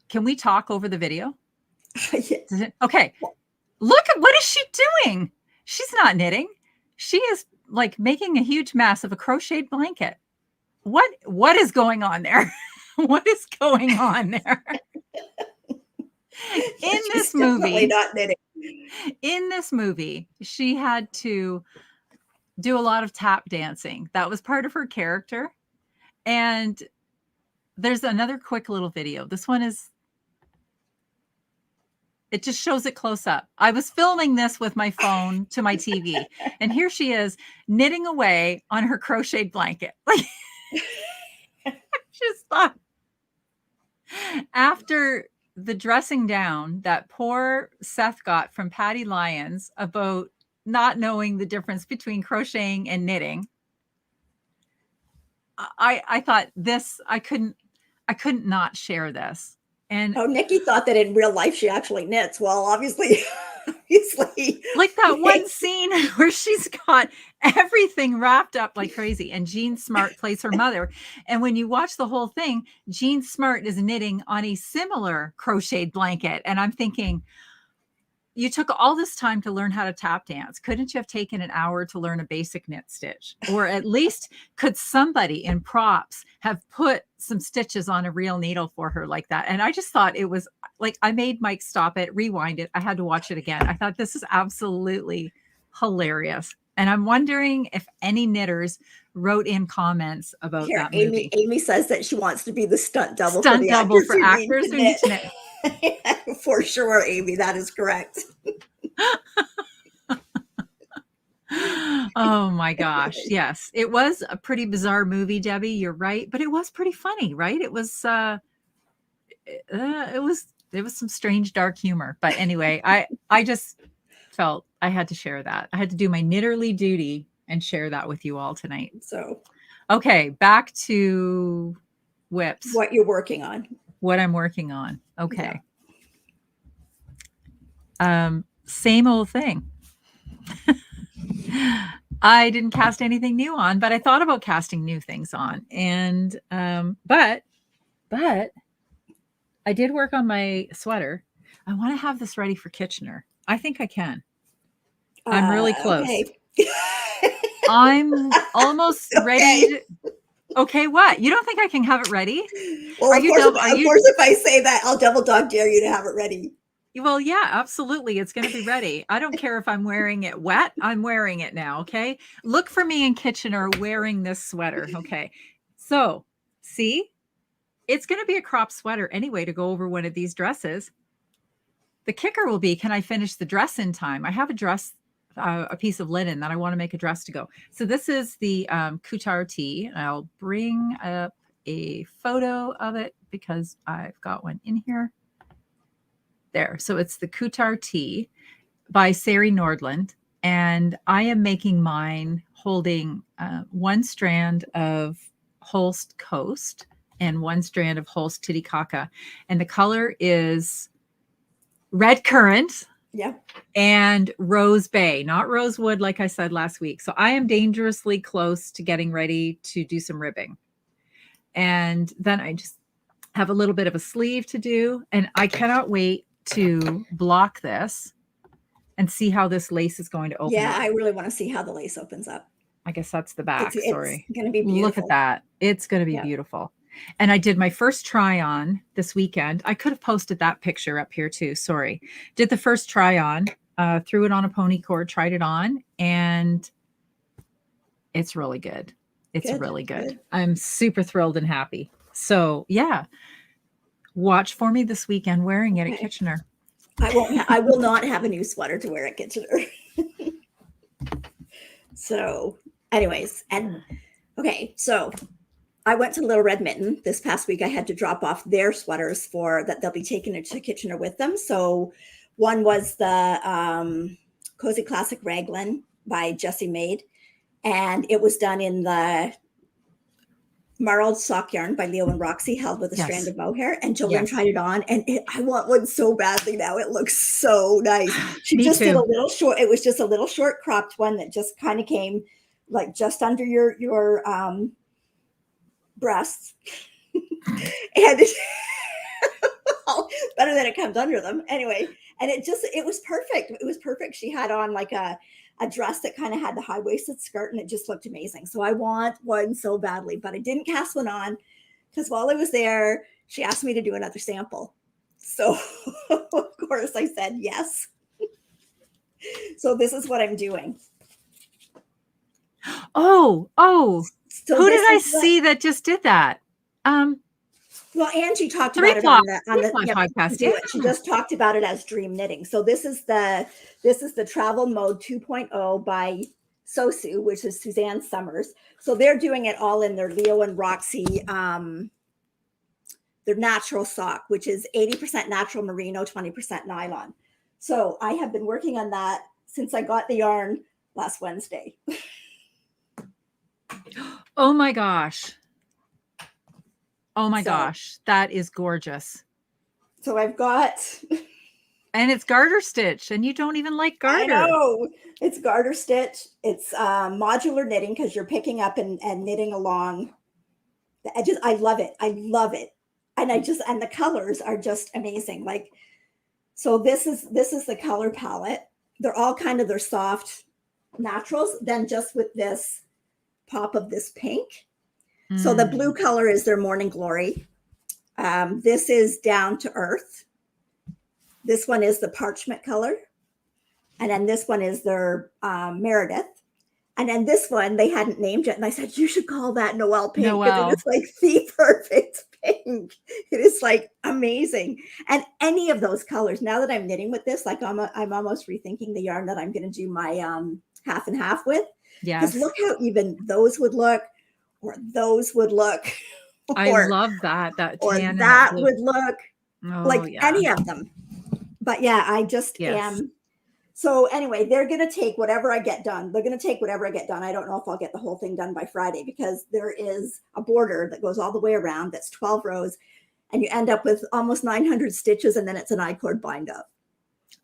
Can we talk over the video? Yeah. Okay. Look at what is she doing? She's not knitting. She is like making a huge mess of a crocheted blanket. What is going on there? What is going on there? In this movie, not knitting. In this movie, she had to do a lot of tap dancing. That was part of her character. And there's another quick little video. This one it just shows it close up. I was filming this with my phone to my TV, and here she is knitting away on her crocheted blanket. Like, I just thought, after the dressing down that poor Seth got from Patty Lyons about not knowing the difference between crocheting and knitting, I thought I couldn't not share this. And Nikki thought that in real life she actually knits. Well, obviously, like that one scene where she's got everything wrapped up like crazy, and Jean Smart plays her mother. And when you watch the whole thing, Jean Smart is knitting on a similar crocheted blanket. And I'm thinking, you took all this time to learn how to tap dance. Couldn't you have taken an hour to learn a basic knit stitch? Or at least could somebody in props have put some stitches on a real needle for her like that? And I just thought it was like, I made Mike stop it, rewind it. I had to watch it again. I thought this is absolutely hilarious. And I'm wondering if any knitters wrote in comments about Here, that movie. Amy says that she wants to be the stunt double for Stunt the double actors for actors who who need need to to knit. knit. For sure, Amy, that is correct. Oh my gosh. Yes. It was a pretty bizarre movie, Debbie. You're right. But it was pretty funny, right? It was some strange dark humor. But anyway, I just felt I had to share that. I had to do my knitterly duty and share that with you all tonight. So okay, back to whips. What you're working on. What I'm working on. Okay. Yeah. Same old thing. I didn't cast anything new on, but I thought about casting new things on. And but I did work on my sweater. I want to have this ready for Kitchener. I think I can. I'm really close. Okay. I'm almost ready. Okay, what? You don't think I can have it ready? Well, of course, if I say that, I'll double dog dare you to have it ready. Well, yeah, absolutely. It's going to be ready. I don't care if I'm wearing it wet. I'm wearing it now. Okay. Look for me in Kitchener wearing this sweater. Okay. So see, it's going to be a crop sweater anyway to go over one of these dresses. The kicker will be, can I finish the dress in time? I have a dress, a piece of linen that I want to make a dress to go. So this is the Couture tee. I'll bring up a photo of it because I've got one in here. There. So it's the Couture tee by Sari Nordland. And I am making mine holding one strand of Holst Coast and one strand of Holst Titicaca. And the color is red currant. Yeah. And rose bay, not rosewood, like I said last week. So I am dangerously close to getting ready to do some ribbing. And then I just have a little bit of a sleeve to do. And I cannot wait to block this and see how this lace is going to open up. I really want to see how the lace opens up. I guess that's the back. Sorry. It's going to be beautiful. Look at that. It's going to be beautiful. And I did my first try on this weekend. I could have posted that picture up here too. Sorry. Did the first try on, threw it on a pony cord, tried it on, and it's really good. It's really good. I'm super thrilled and happy. So yeah. Watch for me this weekend wearing it at Kitchener. I will not have a new sweater to wear at Kitchener. So anyways, so I went to Little Red Mitten this past week. I had to drop off their sweaters that they'll be taking it to Kitchener with them. So one was the Cozy Classic Raglan by Jessie Maid, and it was done in the Marled sock yarn by Leo and Roxy, held with a strand of mohair, and Jolene tried it on, and I want one so badly now. It looks so nice. She just did a little short. It was just a little short cropped one that just kind of came like just under your breasts, and better than it comes under them anyway. And it was perfect. It was perfect. She had on like a dress that kind of had the high-waisted skirt, and it just looked amazing. So I want one so badly, but I didn't cast one on because while I was there, she asked me to do another sample. So of course I said yes. So this is what I'm doing. Oh, so who did I see that just did that? Well, Angie talked about it on the podcast. Yeah. She just talked about it as dream knitting. So this is the Travel Mode 2.0 by Sosu, which is Suzanne Summers. So they're doing it all in their Leo and Roxy, their natural sock, which is 80% natural merino, 20% nylon. So I have been working on that since I got the yarn last Wednesday. Oh my gosh. Oh my gosh, that is gorgeous. So I've got... And it's garter stitch, and you don't even like garter. I know. It's garter stitch. It's modular knitting because you're picking up and knitting along the edges. I love it. I love it. And and the colors are just amazing. Like, so this is the color palette. They're all kind of their soft naturals, then just with this pop of this pink. So the blue color is their Morning Glory. This is Down to Earth. This one is the parchment color. And then this one is their Meredith. And then this one, they hadn't named it. And I said, you should call that Noelle pink, because it Noelle. is like the perfect pink. It is like amazing. And any of those colors, now that I'm knitting with this, like I'm almost rethinking the yarn that I'm going to do my half and half with. Because Yes. look how even those would look, or those would look. I love that. That or tan that and that would look like yeah. any of them. But yeah, I just am. So anyway, they're going to take whatever I get done. They're going to take whatever I get done. I don't know if I'll get the whole thing done by Friday, because there is a border that goes all the way around. That's 12 rows, and you end up with almost 900 stitches, and then it's an I-cord bind up.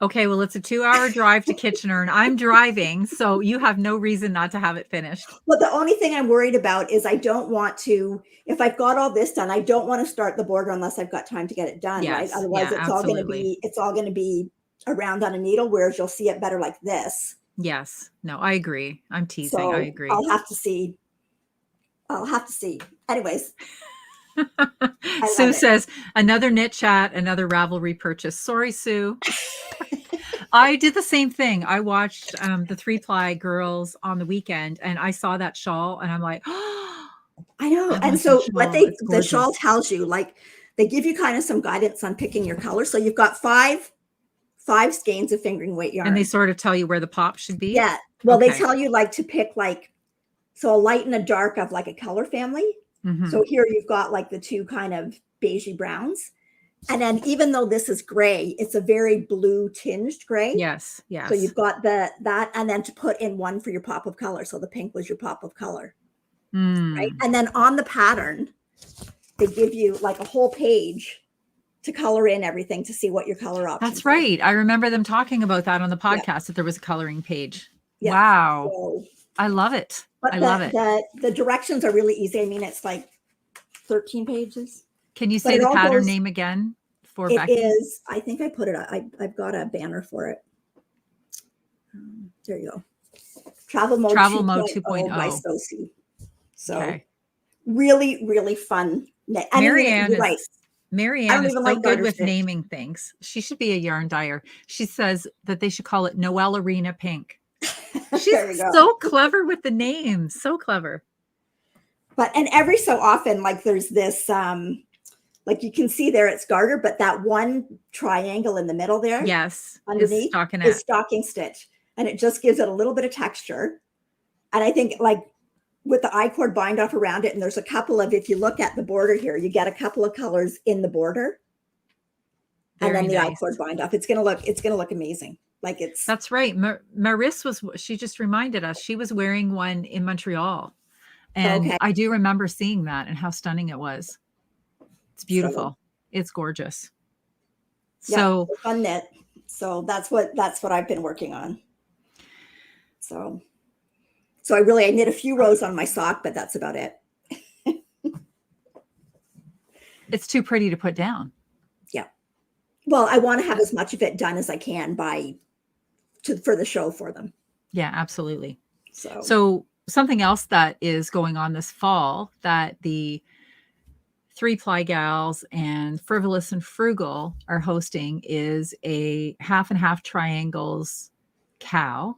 Okay, well, it's a 2-hour drive to Kitchener, and I'm driving, so you have no reason not to have it finished. Well, the only thing I'm worried about is I don't want to, if I've got all this done, I don't want to start the border unless I've got time to get it done, right? Otherwise, it's all going to be around on a needle, whereas you'll see it better like this. Yes. No, I agree. I'm teasing. So I agree. I'll have to see. Anyways. Sue says, another knit chat, another Ravelry purchase. Sorry, Sue. I did the same thing. I watched the 3-ply girls on the weekend, and I saw that shawl, and I'm like, oh, I know. And so what the shawl tells you, like, they give you kind of some guidance on picking your color. So you've got five skeins of fingering weight yarn. And they sort of tell you where the pop should be? Yeah. Well, they tell you like to pick like, so a light and a dark of like a color family. Mm-hmm. So here you've got like the two kind of beigey browns. And then even though this is gray, it's a very blue tinged gray. Yes. Yes. So you've got that, and then to put in one for your pop of color. So the pink was your pop of color. Right. And then on the pattern, they give you like a whole page to color in everything to see what your color options That's right. I remember them talking about that on the podcast, that there was a coloring page. Yeah. Wow. So, I love it. I love it. The directions are really easy. I mean, it's like 13 pages. Can you say the pattern name again for Becky? It is, I think I put it, I've got a banner for it. There you go. Travel Mode 2.0 by Sophie. So really, really fun. Marianne is so good with naming things. She should be a yarn dyer. She says that they should call it Noelle Arena Pink. She's so clever with the names. So clever. But, and every so often, like there's this, like you can see there, it's garter, but that one triangle in the middle there. Yes. Underneath is stocking stitch. And it just gives it a little bit of texture. And I think like with the I-cord bind off around it, and there's a couple of, if you look at the border here, you get a couple of colors in the border. And then the I-cord bind off. It's gonna look amazing. Like that's right. Maris she just reminded us, she was wearing one in Montreal. And I do remember seeing that and how stunning it was. It's beautiful. It's gorgeous. So fun knit. So that's what I've been working on. So I knit a few rows on my sock, but that's about it. It's too pretty to put down. Yeah. Well, I want to have as much of it done as I can for the show for them. Yeah, absolutely. So something else that is going on this fall that the 3-ply gals and Frivolous and Frugal are hosting is a half and half triangles cow.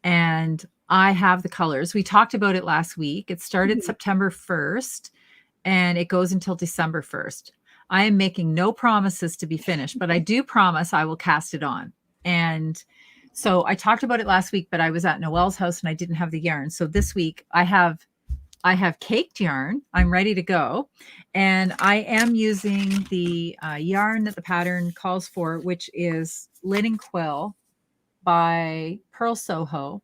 And I have the colors. We talked about it last week. It started September 1st and it goes until December 1st. I am making no promises to be finished, but I do promise I will cast it on. And so I talked about it last week, but I was at Noelle's house and I didn't have the yarn. So this week I have caked yarn. I'm ready to go. And I am using the yarn that the pattern calls for, which is Linen Quill by Pearl Soho.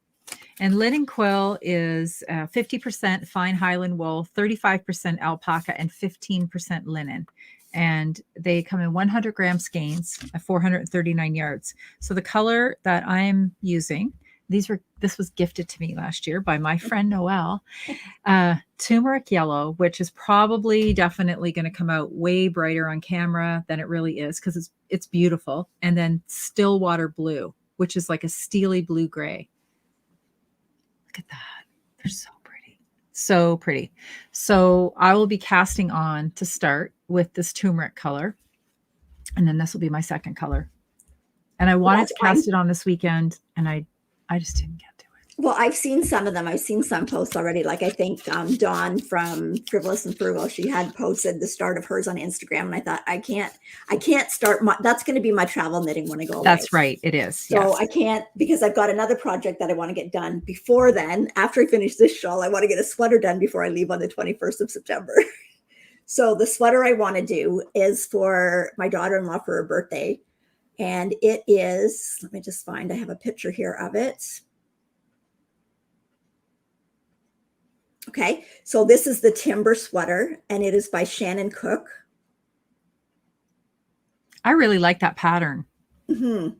And Linen Quill is 50% fine Highland wool, 35% alpaca, and 15% linen. And they come in 100 gram skeins at 439 yards. So the color that I'm using, this was gifted to me last year by my friend Noelle, turmeric yellow, which is definitely going to come out way brighter on camera than it really is because it's beautiful. And then Stillwater blue, which is like a steely blue gray. Look at that. They're so pretty. So pretty. So I will be casting on to start with this turmeric color. And then this will be my second color. And I wanted to cast it on this weekend and I just didn't get to it. Well, I've seen some of them. I've seen some posts already. Like I think Dawn from Frivolous and Frugal, she had posted the start of hers on Instagram, and I thought I can't start my. That's going to be my travel knitting when I go away. That's right. It is. So yes. I can't, because I've got another project that I want to get done before then. After I finish this shawl, I want to get a sweater done before I leave on the 21st of September. So the sweater I want to do is for my daughter-in-law for her birthday, and it is. Let me just find. I have a picture here of it. Okay, so this is the Timber sweater, and it is by Shannon Cook. I really like that pattern. Mm-hmm.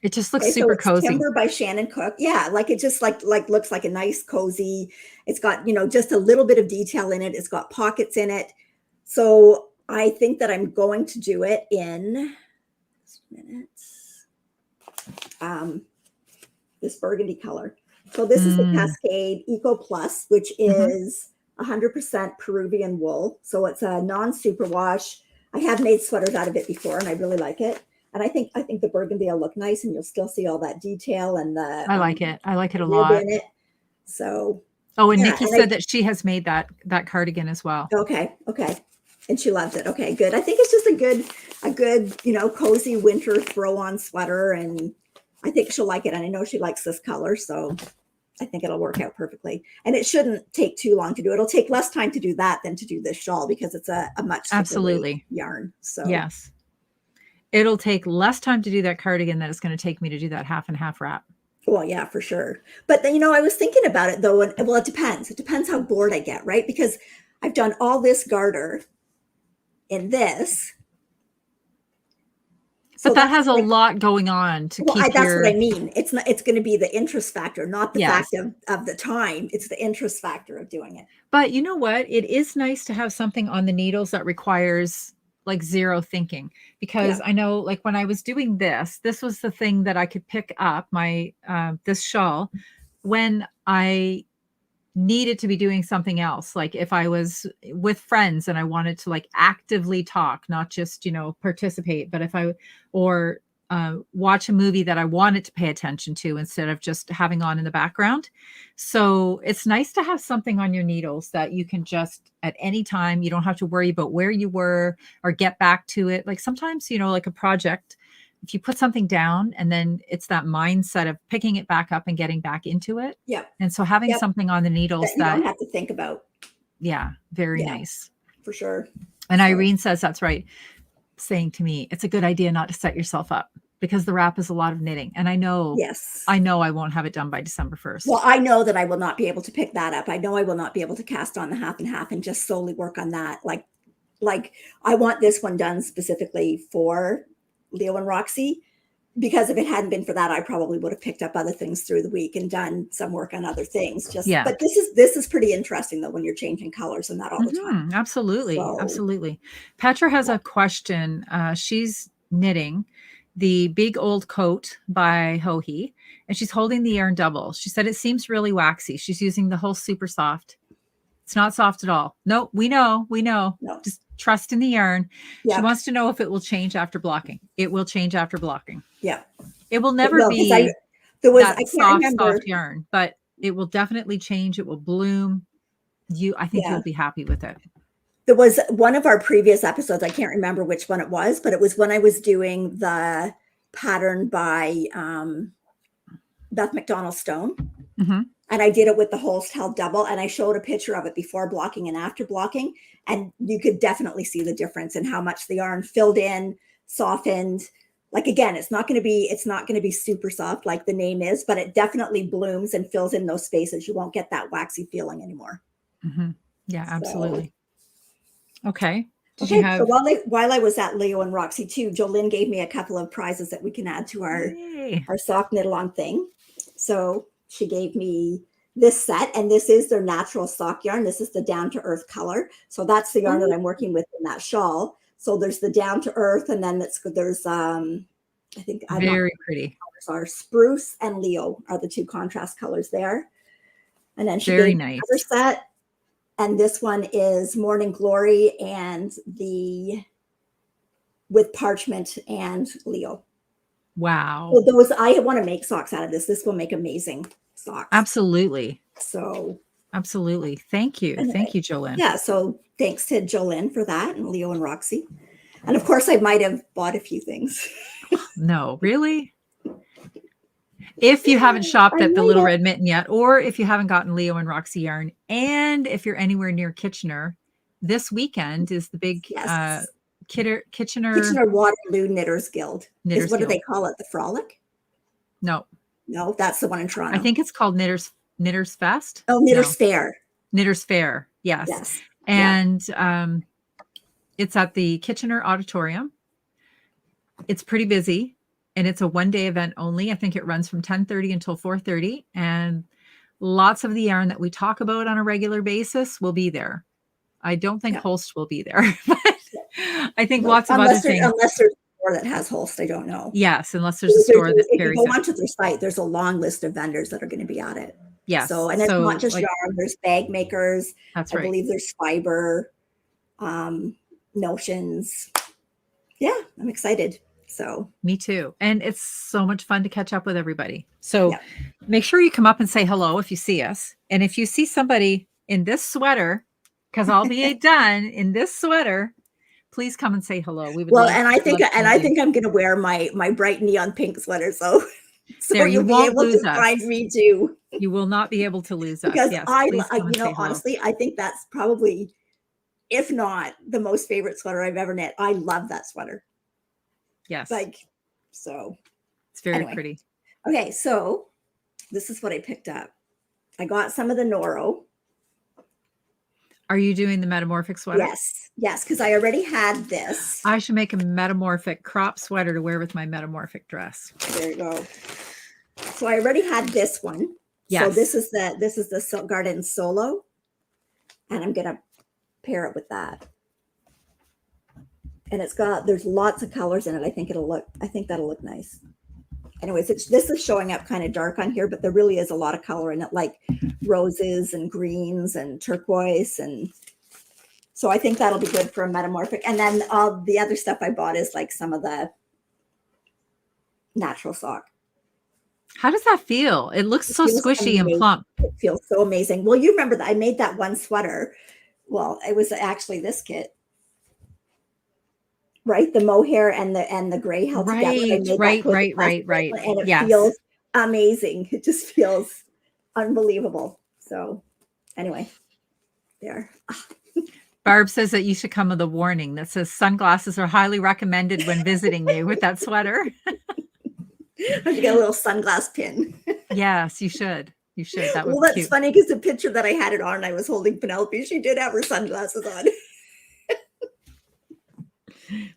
It just looks super cozy. Timber by Shannon Cook. Yeah, like it just like looks like a nice cozy. It's got, just a little bit of detail in it. It's got pockets in it. So I think that I'm going to do it in this burgundy color. So this is the Cascade Eco Plus, which is 100% Peruvian wool. So it's a non-superwash. I have made sweaters out of it before, and I really like it. And I think the burgundy will look nice, and you'll still see all that detail and the. I like it. I like it a lot. In it. So. Oh, and Nikki said that she has made that cardigan as well. Okay. And she loves it. Okay, good. I think it's just a good, cozy winter throw-on sweater, and I think she'll like it. And I know she likes this color, so I think it'll work out perfectly. And it shouldn't take too long to do. It'll take less time to do that than to do this shawl, because it's a much absolutely yarn. So yes, it'll take less time to do that cardigan than it's going to take me to do that half and half wrap. Well, yeah, for sure. But then, I was thinking about it though, and well, it depends. It depends how bored I get, right? Because I've done all this garter in this. But that has a lot going on to keep that's what I mean. It's going to be the interest factor, not the fact of the time. It's the interest factor of doing it. But you know what? It is nice to have something on the needles that requires like zero thinking, because I know, like, when I was doing this was the thing that I could pick up my this shawl when I needed to be doing something else. Like if I was with friends and I wanted to like actively talk, not just, participate, but if I, or watch a movie that I wanted to pay attention to instead of just having on in the background. So it's nice to have something on your needles that you can just at any time, you don't have to worry about where you were or get back to it. Like sometimes, like a project, if you put something down and then it's that mindset of picking it back up and getting back into it. Yeah. And so having something on the needles that you don't have to think about. Yeah. Very nice. For sure. And Irene says, that's right. Saying to me, it's a good idea not to set yourself up, because the wrap is a lot of knitting. And I know I won't have it done by December 1st. Well, I know that I will not be able to pick that up. I know I will not be able to cast on the half and half and just solely work on that. Like I want this one done specifically for Leo and Roxy, because if it hadn't been for that, I probably would have picked up other things through the week and done some work on other things. But this is pretty interesting though, when you're changing colors and that all the time. Absolutely. Absolutely. Petra has a question. She's knitting the Big Old Coat by Hohi, and she's holding the yarn double. She said it seems really waxy. She's using the whole super soft. It's not soft at all. No, we know. No. Just trust in the yarn. Yeah. She wants to know if it will change after blocking. It will change after blocking. Yeah. It will never be soft yarn, but it will definitely change. It will bloom. I think you'll be happy with it. There was one of our previous episodes, I can't remember which one it was, but it was when I was doing the pattern by Beth McDonald Stone. Mm-hmm. And I did it with the holes held double, and I showed a picture of it before blocking and after blocking. And you could definitely see the difference in how much the yarn filled in, softened. Like, again, it's not going to be super soft like the name is, but it definitely blooms and fills in those spaces. You won't get that waxy feeling anymore. Mm-hmm. Yeah, absolutely. Okay. So while I was at Leo and Roxy too, Jolynn gave me a couple of prizes that we can add to our sock knit along thing. So she gave me this set, and this is their natural sock yarn. This is the down to earth color. So that's the yarn that I'm working with in that shawl. So there's the down to earth, and then there's I think very pretty colors are spruce and Leo are the two contrast colors there. And then she very gave nice another set. And this one is Morning Glory and with parchment and Leo. Wow. So I want to make socks out of this. This will make amazing socks. Absolutely. So Absolutely. Thank you. anyway, Thank you, Jolynn. yeah. So thanks to Jolynn for that, and Leo and Roxy. And of course, I might have bought a few things. No, really? If you haven't shopped at the Little Red Mitten yet, or if you haven't gotten Leo and Roxy yarn, and if you're anywhere near Kitchener, this weekend is the big Kitchener Waterloo Knitters Guild. Knitters What Guild. do they call it? The Frolic? No, that's the one in Toronto. I think it's called Knitters Fest. Oh, Knitters Fair. Knitters Fair. Yes. And it's at the Kitchener Auditorium. It's pretty busy. And it's a one-day event only. I think it runs from 10:30 until 4:30. And lots of the yarn that we talk about on a regular basis will be there. I don't think Holst will be there, but I think lots of other things. Unless there's a store that has Holst, I don't know. Yes, unless there's a store that carries it. If you go onto their site, there's a long list of vendors that are going to be at it. Yes. So, and it's not just yarn. There's bag makers. That's right. I believe there's fiber, notions. Yeah, I'm excited. So me too. And it's so much fun to catch up with everybody. So make sure you come up and say hello if you see us. And if you see somebody in this sweater, because I'll be done in this sweater, please come and say hello. We would I think I'm going to wear my bright neon pink sweater. So there, you won't lose us. Find me too. You will not be able to lose us. Because yes, honestly, I think that's probably, if not the most favorite sweater I've ever knit. I love that sweater. Yes. So it's very pretty. Okay. So this is what I picked up. I got some of the Noro. Are you doing the metamorphic sweater? Yes. Because I already had this. I should make a metamorphic crop sweater to wear with my metamorphic dress. There you go. So I already had this one. Yes. So this is the Silk Garden Solo. And I'm going to pair it with that. And there's lots of colors in it. I think that'll look nice. Anyways, this is showing up kind of dark on here, but there really is a lot of color in it, like roses and greens and turquoise. And so I think that'll be good for a metamorphic. And then all the other stuff I bought is like some of the natural sock. How does that feel? It looks so squishy and plump. It feels so amazing. Well, you remember that I made that one sweater. Well, it was actually this kit. Right, the mohair and the gray held together. Right. And it feels amazing. It just feels unbelievable. So, anyway, there. Barb says that you should come with a warning that says sunglasses are highly recommended when visiting you with that sweater. I should get a little sunglass pin. Yes, you should. You should. That would well, that's funny because the picture that I had it on, I was holding Penelope. She did have her sunglasses on.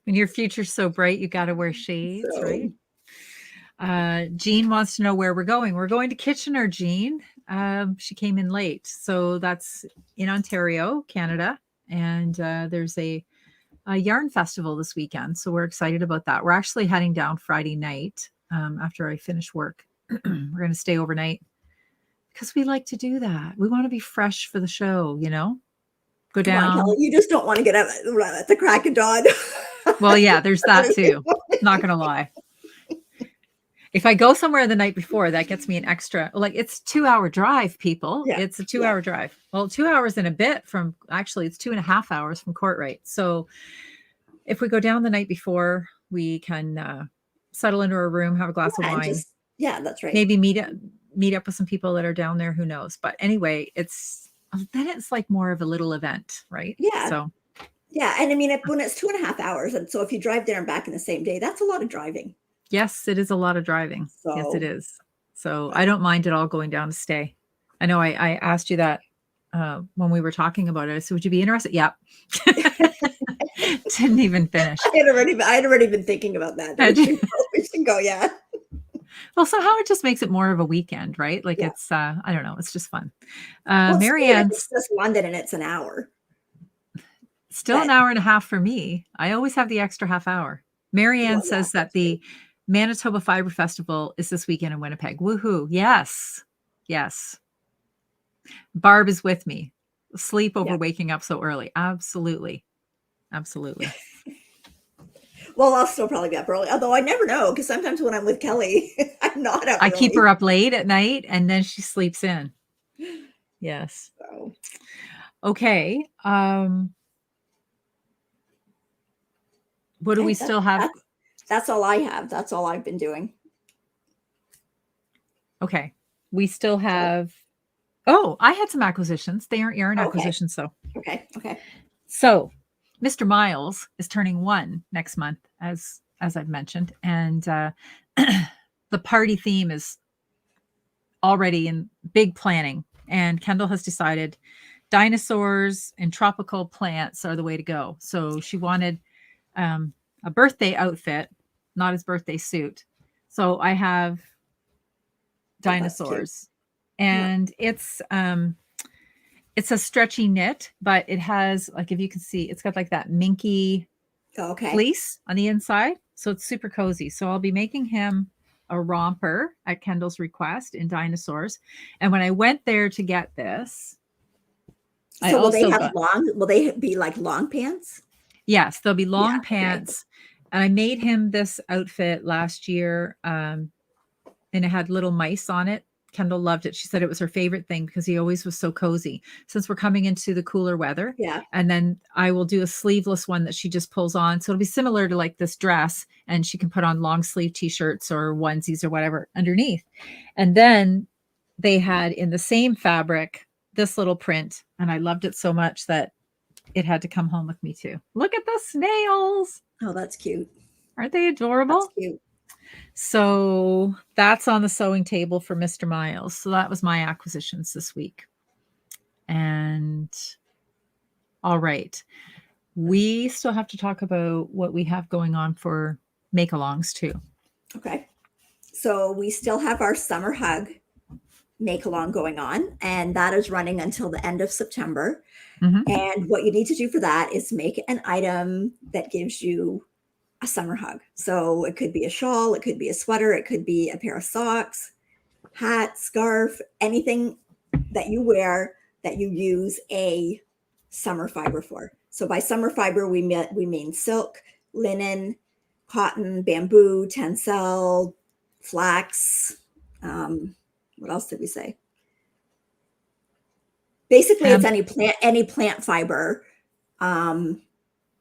When your future's so bright, you got to wear shades, right? Jean wants to know where we're going. We're going to Kitchener, Jean. She came in late. So that's in Ontario, Canada. And there's a yarn festival this weekend. So we're excited about that. We're actually heading down Friday night after I finish work. We're going to stay overnight because we like to do that. We want to be fresh for the show, Go down. Come on, Kelly. You just don't want to get up at the crack of dawn. Well, yeah, there's that too. Not gonna lie. If I go somewhere the night before, that gets me an extra. Like it's 2-hour drive, people. Yeah. It's a 2-hour drive. Well, 2 hours and a bit from. Actually, it's 2.5 hours from Courtright. So, if we go down the night before, we can settle into our room, have a glass of wine. That's right. Maybe meet up with some people that are down there. Who knows? But anyway, then it's like more of a little event, right? Yeah. So. Yeah. And I mean, when it's 2.5 hours, and so if you drive there and back in the same day, that's a lot of driving. Yes, it is a lot of driving. So, yes, it is. So I don't mind at all going down to stay. I know I asked you that when we were talking about it. I said, would you be interested? Yep. Didn't even finish. I had already been thinking about that. We should go. Yeah. Well, somehow it just makes it more of a weekend, right? Like it's, I don't know. It's just fun. Marianne. It's just London and it's an hour. Still an hour and a half for me. I always have the extra half hour. Marianne says that the Manitoba Fiber Festival is this weekend in Winnipeg. Woohoo. Yes. Yes. Barb is with me. Sleep over waking up so early. Absolutely. Absolutely. Well, I'll still probably be up early, although I never know because sometimes when I'm with Kelly, I'm not up I early. keep her up late at night and then she sleeps in. Yes. So, Okay. What do okay, we still have? that's all I have. That's all I've been doing. Okay. We still So, have, oh, I had some acquisitions. They aren't yarn okay. acquisitions, though. Okay. So Mr. Miles is turning 1 next month, as I've mentioned. And the party theme is already in big planning. And Kendall has decided dinosaurs and tropical plants are the way to go. So she wanted a birthday outfit, not his birthday suit. So I have dinosaurs, and it's a stretchy knit, but it has, like, if you can see, it's got like that minky fleece on the inside. So it's super cozy. So I'll be making him a romper at Kendall's request in dinosaurs. And when I went there to get this, so will they be like long pants? Yes, they'll be long pants. And I made him this outfit last year. And it had little mice on it. Kendall loved it. She said it was her favorite thing because he always was so cozy. Since we're coming into the cooler weather. Yeah. And then I will do a sleeveless one that she just pulls on. So it'll be similar to like this dress, and she can put on long sleeve t-shirts or onesies or whatever underneath. And then they had in the same fabric this little print, and I loved it so much that it had to come home with me too. Look at the snails. Oh, that's cute. Aren't they adorable? That's cute. So that's on the sewing table for Mr. Miles. So that was my acquisitions this week. And all right, we still have to talk about what we have going on for Makealongs too. Okay. So we still have our summer hug make-along going on, and that is running until the end of September. Mm-hmm. And what you need to do for that is make an item that gives you a summer hug. So it could be a shawl, it could be a sweater, it could be a pair of socks, hat, scarf, anything that you wear that you use a summer fiber for. So by summer fiber, we mean silk, linen, cotton, bamboo, tencel, flax. What else did we say? Basically, it's any plant fiber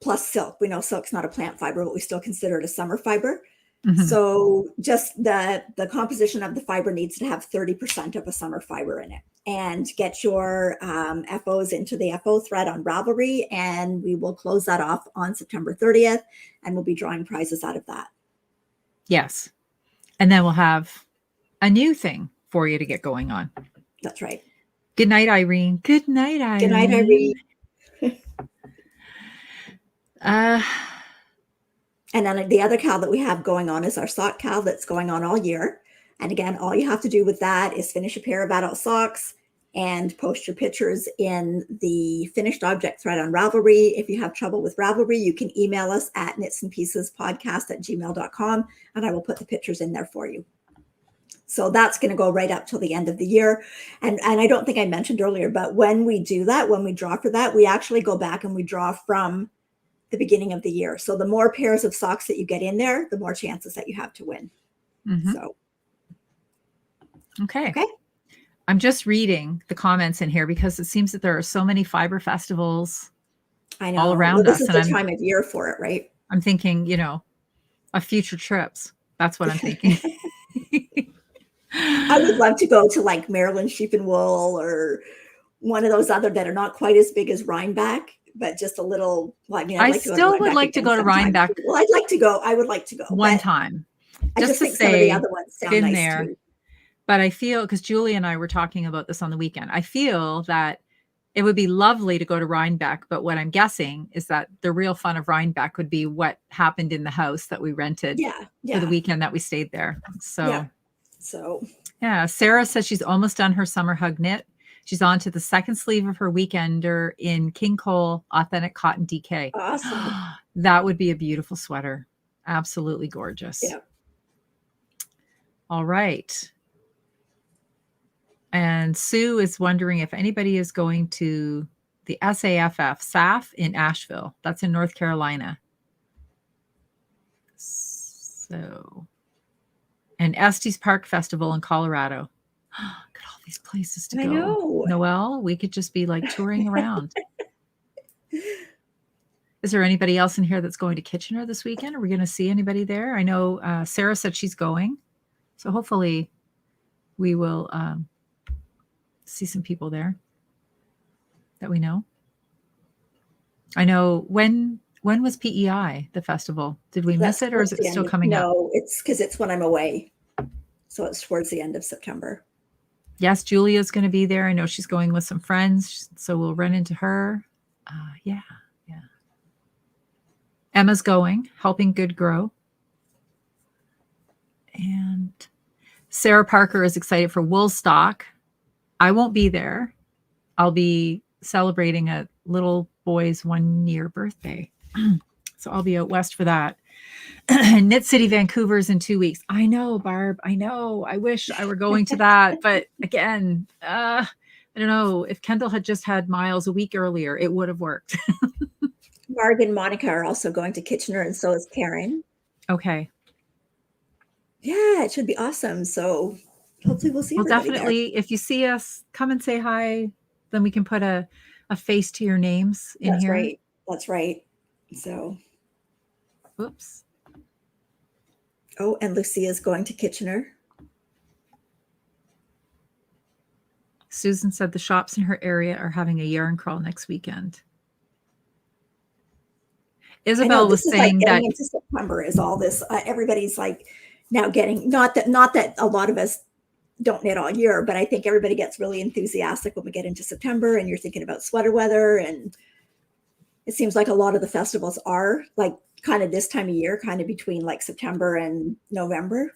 plus silk. We know silk's not a plant fiber, but we still consider it a summer fiber. Mm-hmm. So just the composition of the fiber needs to have 30% of a summer fiber in it. And get your FOs into the FO thread on Ravelry, and we will close that off on September 30th, and we'll be drawing prizes out of that. Yes. And then we'll have a new thing for you to get going on. That's right. Good night, Irene. Good night, Irene. Good night, Irene. And then the other cal that we have going on is our sock cal that's going on all year. And again, all you have to do with that is finish a pair of adult socks and post your pictures in the finished object thread on Ravelry. If you have trouble with Ravelry, you can email us at knitsandpiecespodcast@gmail.com, and I will put the pictures in there for you. So that's going to go right up till the end of the year. And I don't think I mentioned earlier, but when we do that, when we draw for that, we actually go back and we draw from the beginning of the year. So the more pairs of socks that you get in there, the more chances that you have to win. Mm-hmm. So. Okay. I'm just reading the comments in here because it seems that there are so many fiber festivals all around us. This is the time of year for it, right? I'm thinking, of future trips. That's what I'm thinking. I would love to go to like Maryland Sheep and Wool or one of those other that are not quite as big as Rhinebeck, but just a little. Well, I still would like to go to Rhinebeck. Well, I would like to go one time. I just think some of the other ones sound nice there. too. But I feel, because Julie and I were talking about this on the weekend, I feel that it would be lovely to go to Rhinebeck. But what I'm guessing is that the real fun of Rhinebeck would be what happened in the house that we rented for the weekend that we stayed there. So, Sarah says she's almost done her summer hug knit. She's on to the second sleeve of her weekender in King Cole Authentic Cotton DK. Awesome. That would be a beautiful sweater. Absolutely gorgeous. Yeah. All right. And Sue is wondering if anybody is going to the SAFF in Asheville. That's in North Carolina. So, and Estes Park Festival in Colorado. Look at all these places to I go. know. Noelle, we could just be like touring around. Is there anybody else in here that's going to Kitchener this weekend? Are we going to see anybody there? I know Sarah said she's going. So hopefully we will see some people there that we know. I know when was PEI, the festival? Did we miss it, or is it still coming up? No, it's because it's when I'm away. So it's towards the end of September. Yes, Julia's going to be there. I know she's going with some friends, so we'll run into her. Yeah. Emma's going, helping Good Grow. And Sarah Parker is excited for Woolstock. I won't be there. I'll be celebrating a little boy's 1-year birthday. So I'll be out west for that. Knit City, Vancouver's in 2 weeks. I know, Barb. I know. I wish I were going to that. But again, I don't know. If Kendall had just had Miles a week earlier, it would have worked. Marg and Monica are also going to Kitchener, and so is Karen. Okay. Yeah, it should be awesome. So hopefully we'll see everybody definitely there. If you see us, come and say hi. Then we can put a face to your names in That's here. right. That's right. So. Oops. Oh, and Lucia's going to Kitchener. Susan said the shops in her area are having a yarn crawl next weekend. Isabel was saying that into September is all this. Everybody's like now getting, not that a lot of us don't knit all year, but I think everybody gets really enthusiastic when we get into September and you're thinking about sweater weather. And it seems like a lot of the festivals are like kind of this time of year, kind of between like September and November.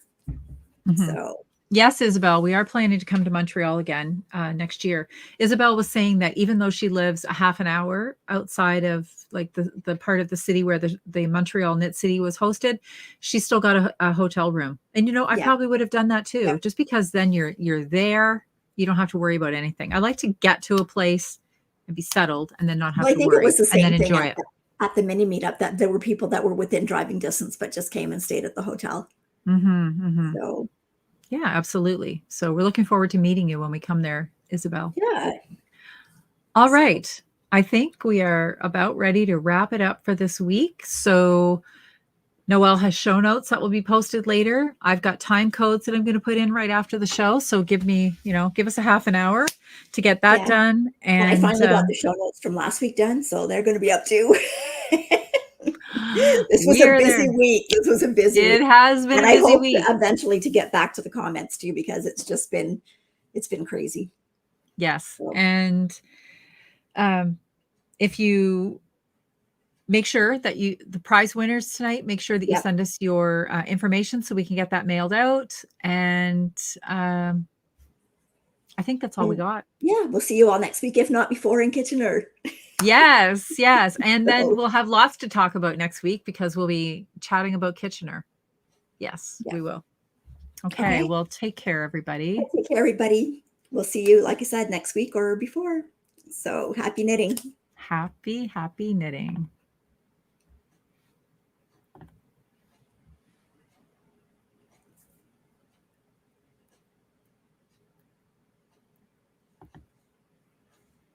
Mm-hmm. So yes, Isabel, we are planning to come to Montreal again next year. Isabel was saying that even though she lives a half an hour outside of like the part of the city where the Montreal Knit City was hosted, she still got a hotel room. And, I probably would have done that too, just because then you're there. You don't have to worry about anything. I like to get to a place and be settled and then not have to worry. I think it was the same and then thing enjoy it. At the mini meetup, that there were people that were within driving distance, but just came and stayed at the hotel. Mm-hmm, mm-hmm. So. Yeah, absolutely. So we're looking forward to meeting you when we come there, Isabel. Yeah. All right. I think we are about ready to wrap it up for this week. So Noelle has show notes that will be posted later. I've got time codes that I'm going to put in right after the show. So give us a half an hour to get that done. And I finally got the show notes from last week done. So they're going to be up too. This was a busy week. This was a busy week. It has been and a busy week. Eventually to get back to the comments too, because it's been crazy. Yes. So. And if you make sure that the prize winners tonight, make sure that you send us your information so we can get that mailed out. And I think that's all we got. Yeah. We'll see you all next week, if not before, in Kitchener. Yes. And then we'll have lots to talk about next week because we'll be chatting about Kitchener. Yes, we will. Okay. Well, take care, everybody. Take care, everybody. We'll see you, like I said, next week or before. So happy knitting. Happy knitting.